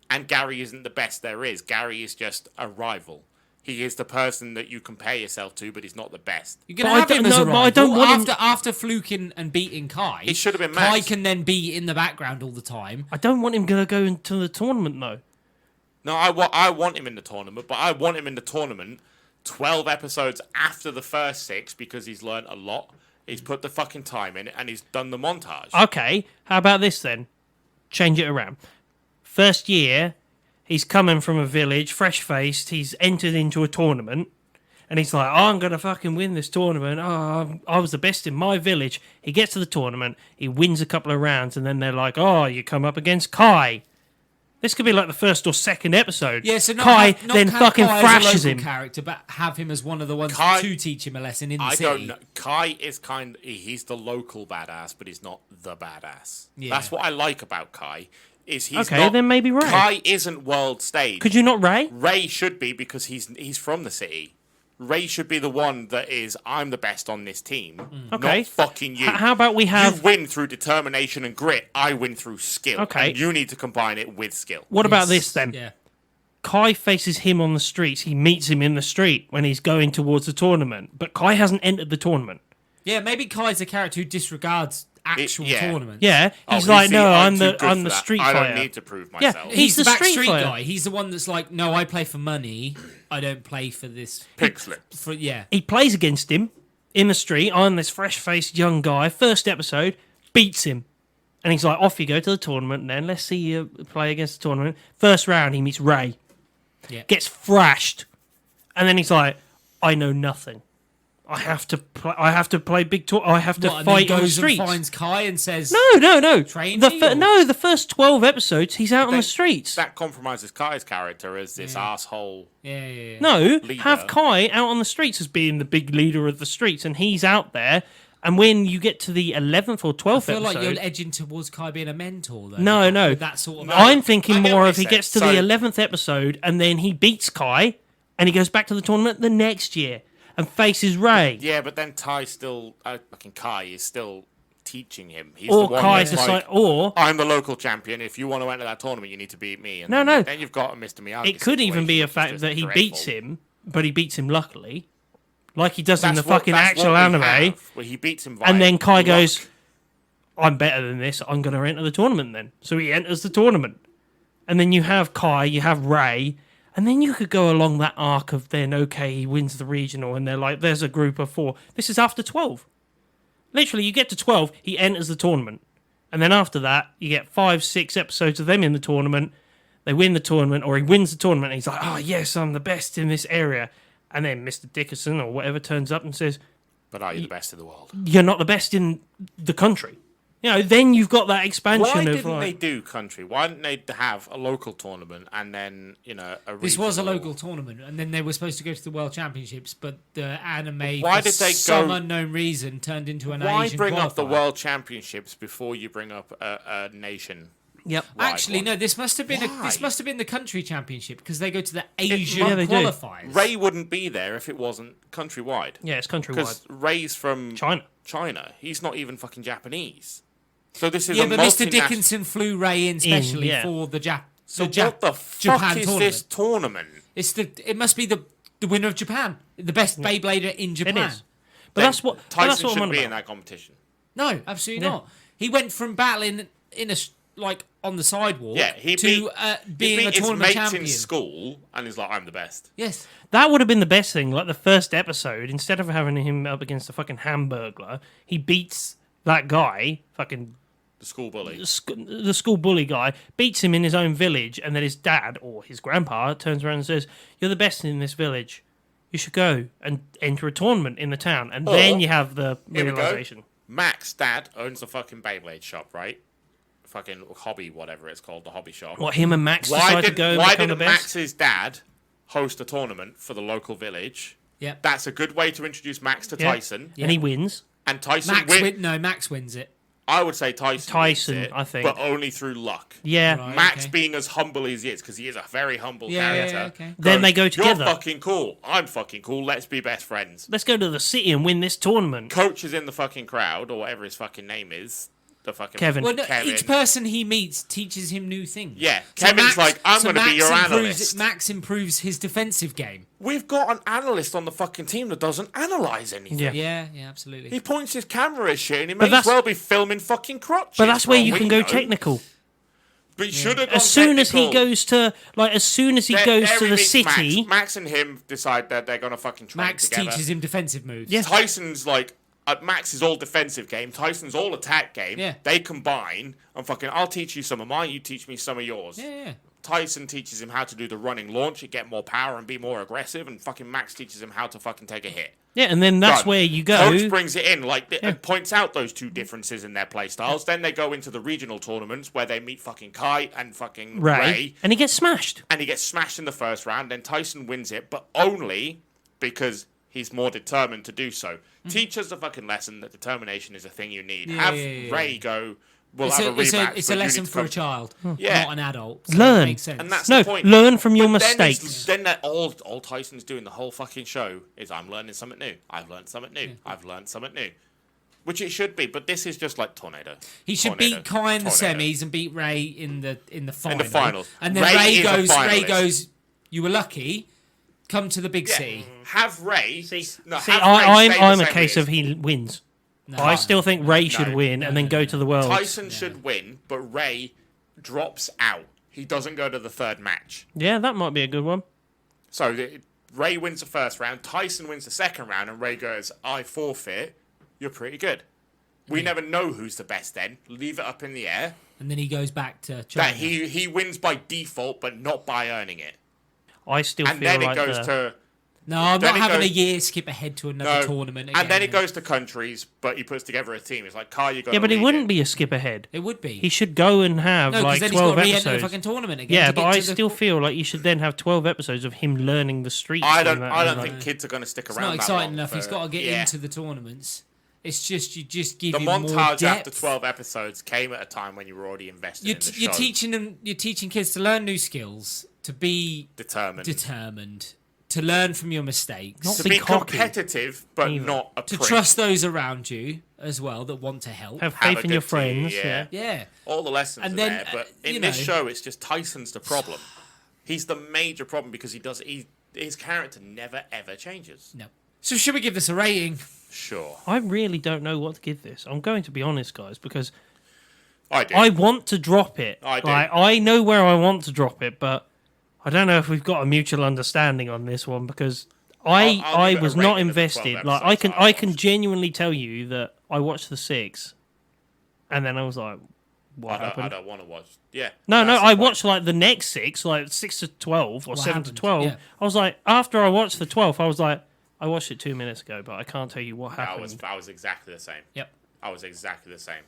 And Gary isn't the best there is. Gary is just a rival. He is the person that you compare yourself to, but he's not the best. You're gonna But I have him don't as a know- but rival. I don't want him- after fluking and beating Kai. He should have been Kai Max. can then be in the background all the time. I don't want him to go into the tournament, though. No, I want him in the tournament, but I want him in the tournament 12 episodes after the first 6 because he's learned a lot. He's put the fucking time in and he's done the montage. Okay, how about this then? Change it around. First year, he's coming from a village, fresh-faced, he's entered into a tournament, and he's like, oh, I'm going to fucking win this tournament. Oh, I was the best in my village. He gets to the tournament, he wins a couple of rounds, and then they're like, oh, you come up against Kai. This could be like the first or second episode. Yeah, so not Kai have, not then have fucking Kai as a thrashes local him. character, but have him as one of the ones Kai- to teach him a lesson in the I city. don't know. Kai is he's the local badass, but he's not the badass. Yeah. That's what I like about Kai. Is he's Okay, not, then maybe Ray. Kai isn't world stage. Could you not, Ray? Ray should be because he's from the city. Ray should be the one that is, I'm the best on this team, Okay. not fucking you. How about we have... You win through determination and grit. I win through skill. Okay. And you need to combine it with skill. What about Yes, this then? Yeah. Kai faces him on the streets. He meets him in the street when he's going towards the tournament. But Kai hasn't entered the tournament. Yeah, maybe Kai's a character who disregards actual yeah. tournaments. Yeah, Oh, he's like, see, no, I'm I'm too the good I'm for the that. street I fighter. don't need to prove Yeah, myself. he's the the street backstreet fighter. guy. He's the one that's like, no, I play for money. I don't play for this. Pig slip. For yeah. He plays against him in the street. I'm this fresh-faced young guy. First episode, beats him. And he's like, off you go to the tournament then. Let's see you play against the tournament. First round, he meets Ray. Yeah. Gets thrashed. And then he's like, I know nothing. I have to play big tour. I have to What, and then fight on the goes and streets. finds Kai and says, No. Train The me, or- no, the first 12 episodes, he's out on the Then streets. That compromises Kai's character as this asshole. yeah. No, Leader. have Kai out on the streets as being the big leader of the streets, and he's out there. And when you get to the 11th or 12th I feel episode, like you're edging towards Kai being a mentor, though. No. With that sort of. No. I'm thinking I get more what if you he said. gets to So- the 11th episode and then he beats Kai and he goes back to the tournament the next year and faces Ray. Yeah, but then Kai still, fucking Kai is still teaching him. He's Or the one Kai that's decides, like, or I'm the local champion. If you want to enter that tournament, you need to beat me. And No, then, no. Then you've got a Mr. Miyagi. it could even be a situation, fact which is that just he dreadful. beats him, but he beats him luckily, like he does in the That's what- fucking that's actual what we anime. have, where he beats him. Via And then Kai luck. goes, I'm better than this. I'm going to enter the tournament then. So he enters the tournament. And then you have Kai, you have Ray, and then you could go along that arc of then, okay, he wins the regional, and they're like, there's a group of 4. This is after 12. Literally, you get to 12, he enters the tournament. And then after that, you get 5, 6 episodes of them in the tournament. They win the tournament, or he wins the tournament, and he's like, oh, yes, I'm the best in this area. And then Mr. Dickerson or whatever turns up and says, But are you the best in the world? "You're not the best in the country." Then you've got that expansion Why of didn't like, they do country? Why didn't they have a local tournament and then a This was a regional- local tournament, and then they were supposed to go to the World Championships, but the anime, Why for did they some go- unknown reason, turned into an Why Asian bring up the qualifier. World Championships before you bring up a nation? Yep. Right, Actually, one? no. This must have been Why? this must have been the country championship because they go to the Asian Yeah, they do. qualifiers. Ray wouldn't be there if it wasn't countrywide. Yeah, it's countrywide. Because Ray's from China. He's not even fucking Japanese. So this is Yeah, a but Mr. multinational- Dickinson flew Ray in specially yeah. for the So the what the fuck Japan is tournament. this tournament? It must be the winner of Japan, the best Beyblader in Japan. It is. But Then that's what Tyson that's what I'm shouldn't on be about. in that competition. No, absolutely Yeah. not. He went from battling in like on the sidewalk Yeah, he to beat, being he a beat his tournament mates champion. in school, and he's like, "I'm the best." Yes. That would have been the best thing. Like the first episode, instead of having him up against a fucking Hamburglar, he beats that guy, fucking The school bully. the school bully guy, beats him in his own village, and then his dad or his grandpa turns around and says, "You're the best in this village. You should go and enter a tournament in the town." And Or- then you have the Here we go. realization. Mac's dad owns a fucking Beyblade shop, right? Fucking hobby, whatever it's called, the hobby shop. What him and Max Why decide to did go and why become the didn't best? Max's dad host a tournament for the local village? Yeah. That's a good way to introduce Max to Yeah. Tyson. And he wins. And Tyson Max wins it. I would say Tyson Tyson, wins it, I think. but only through luck. Yeah. Right. Max okay. being as humble as he is, because he is a very humble Yeah, character. yeah, okay. Then they go You're together. fucking cool. I'm fucking cool. Let's be best friends. Let's go to the city and win this tournament. Coach is in the fucking crowd, or whatever his fucking name is. The fucking Kevin. Well, no, Kevin. each person he meets teaches him new things. Yeah, Kevin's like, "I'm gonna be your analyst." Max improves his defensive game. We've got an analyst on the fucking team that doesn't analyze anything. Yeah. Yeah, absolutely. He points his camera at shit, and he But may as that's- well be filming fucking crotches. But that's for where all you we can go know. technical. But he should have gone As soon as he technical. goes to, like, as soon as he goes There to he the meets city, Max and him decide that they're gonna fucking train Max together. teaches him defensive moves. Yeah. Tyson's like, Max is all defensive game. Tyson's all attack game. Yeah. They combine and fucking, I'll teach you some of mine. You teach me some of yours. Yeah. Tyson teaches him how to do the running launch, get more power and be more aggressive, and fucking Max teaches him how to fucking take a hit. yeah, and then that's Done. where you go. Coach brings it in, and points out those two differences in their play styles. Then they go into the regional tournaments where they meet fucking Kai and fucking Ray, And he gets smashed. and he gets smashed in the first round. Then Tyson wins it, but only because he's more determined to do so. Teach us the fucking lesson that determination is a thing you need. Yeah, Have yeah. Ray go. We'll It's have a rematch. it's but a you lesson need to for a come- child, Yeah. not an adult. So Learn. It makes sense. And that's No, the point. learn from your But then mistakes. Then that all Tyson's doing the whole fucking show is I'm learning something new. I've learned something new. I've learned something new. Which it should be, but this is just like Tornado. He should Tornado. beat Kai in the Tornado. semis and beat Ray in the final. finals. And then Ray Ray is a goes. Ray finalist. goes. You were lucky. Come to the big Yeah. C. Have Ray. See, have Ray I'm stay the I'm a same case way of he wins. No. I still think Ray should No. win and then go to the world. Tyson should win, but Ray drops out. He doesn't go to the third match. Yeah, that might be a good one. So Ray wins the first round, Tyson wins the second round, and Ray goes, I forfeit. You're pretty good. We never know who's the best then. Leave it up in the air. And then he goes back to China. That he wins by default, but not by earning it. I still And feel then like it goes to... No, I'm Then not it having goes- a year skip ahead to another No. tournament again. And then it goes to countries, but he puts together a team. It's like, Kai, you got yeah, but it wouldn't be a skip ahead. It would be. He should go and have No, because like then he's 12 got to re-enter the episodes. fucking tournament again. Yeah, to but get I to the- still feel like you should then have 12 episodes of him learning the streets. I don't and that, think kids are going to stick It's around not that exciting long enough. for- He's got to get yeah. into the tournaments. It's just you just give The him more montage depth. after 12 episodes came at a time when you were already invested You're, in the you're show. teaching them. You're teaching kids to learn new skills, to be Determined. determined, to learn from your mistakes, Not to be be cocky. competitive, but Either. not a to prick. trust those around you as well that want to help. Have Have faith a in your good friends. team, Yeah. Yeah, All the lessons And are then, there, but in you this know- show, it's just Tyson's the problem. He's the major problem because his character never ever changes. no. So should we give this a rating? Sure, I really don't know what to give this. I'm going to be honest, guys, because I do. I want to drop it. I do. Like, I know where I want to drop it, but I don't know if we've got a mutual understanding on this one because I'll I give it I a was rating not of the 12 invested. Like I episodes can I I can watched. genuinely tell you that I watched the 6, and then I was like, what I happened. don't want to watch. Yeah. No, that's the I point. watched like the next 6, like 6 to 12 or What 7 to happened? 12. Yeah. I was like, after I watched the 12th, I was like, I watched it 2 minutes ago, but I can't tell you what happened. I was exactly the same. Yep. I was exactly the same.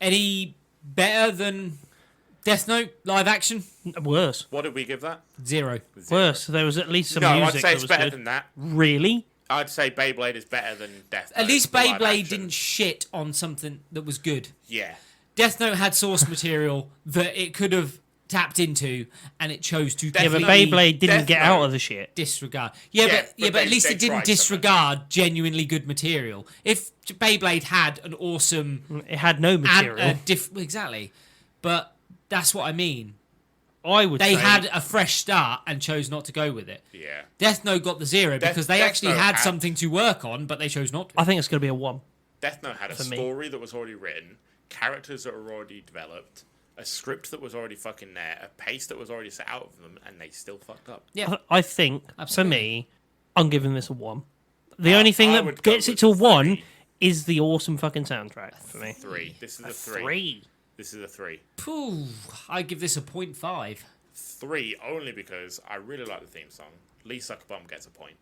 Any better than Death Note live action? Worse. What did we give that? 0. Worse. There was at least some No, I'd music say that it's was better good. than that. Really? I'd say Beyblade is better than Death Note. At least for live Beyblade action. didn't shit on something that was good. Yeah. Death Note had source material that it could have tapped into, and it chose to Yeah, but completely Beyblade didn't Death get Note- out of the shit. disregard. Yeah, But but at least they it didn't tried something. disregard genuinely good material. If Beyblade had an awesome It had no material. exactly, but that's what I mean. I would They say had a fresh start and chose not to go with it. Yeah. Death Note got the 0 because they Death actually Note had had- something to work on, but they chose not to. I think it's going to be a 1. Death Note had a For me. story that was already written, characters that were already developed, a script that was already fucking there, a pace that was already set out of them, and they still fucked up. Yeah, I think, Absolutely. for me, I'm giving this a 1. The only thing I that would go gets it with to a 1 3. is the awesome fucking soundtrack for me. 3. This is a 3. 3. This is a 3. Phew, I give this a 0.5. 3 only because I really like the theme song. Lee Suckerbum gets a point.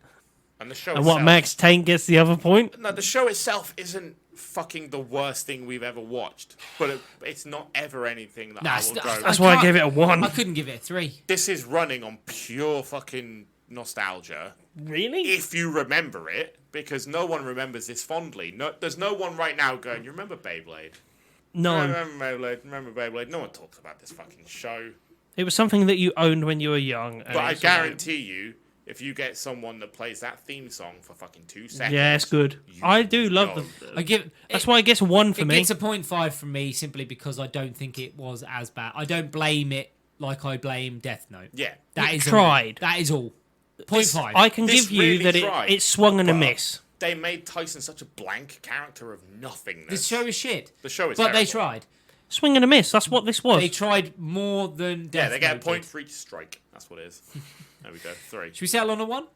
And the show And what, itself- Max Tank gets the other point? No, the show itself isn't fucking the worst thing we've ever watched. But it's not ever anything that Nah, I it's will not- go... That's why I can't- gave it a 1. I couldn't give it a 3. This is running on pure fucking nostalgia. Really? If you remember it, because no one remembers this fondly. No, there's no one right now going, you remember Beyblade? No. Remember Beyblade? No one talks about this fucking show. It was something that you owned when you were young. and But I it's like- guarantee you, if you get someone that plays that theme song for fucking 2 seconds... Yeah, it's good. you I do love know. the. I give. That's why it gets a 1 for It me. gets a 0.5 from me simply because I don't think it was as bad. I don't blame it like I blame Death Note. Yeah. That It is tried. All. That is all. 0.5. I can This give you really that tried, it swung and a but miss. They made Tyson such a blank character of nothingness. This show is shit. The show is But they terrible. tried. Swing and a miss. That's what this was. They tried more than Death Yeah, they get a Note point did. for each strike. That's what it is. There we go. 3. Should we settle on a 1?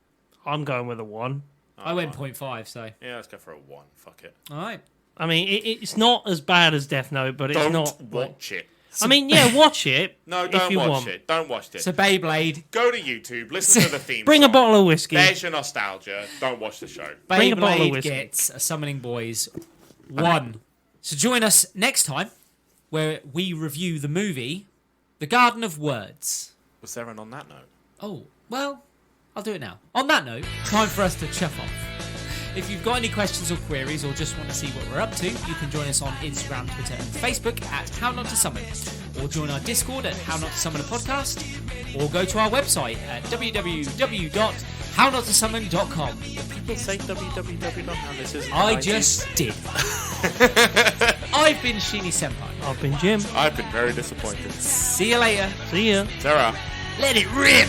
I'm going with a 1. I went 0.5, so. Yeah, let's go for a 1. Fuck it. All right. I mean, it's not as bad as Death Note, but it's Don't not. watch it. I mean, yeah, watch it. No, if don't you watch want. it. Don't watch it. So Beyblade. Go to YouTube, listen to the theme Bring a song. bottle of whiskey. There's your nostalgia. Don't watch the show. Bring a bottle of Beyblade whiskey. gets a Summoning Boys 1. So join us next time where we review the movie The Garden of Words. Was there an on that note? Oh, well, I'll do it now. On that note, time for us to chuff off. If you've got any questions or queries or just want to see what we're up to, you can join us on Instagram, Twitter, and Facebook at How Not to Summon, or join our Discord at How Not to Summon a Podcast, or go to our website at www.hownotosummon.com. People say www. Now this is. I just did. I've been Sheeny Senpai. I've been Jim. I've been very disappointed. See you later. See ya. Sarah. Let it rip!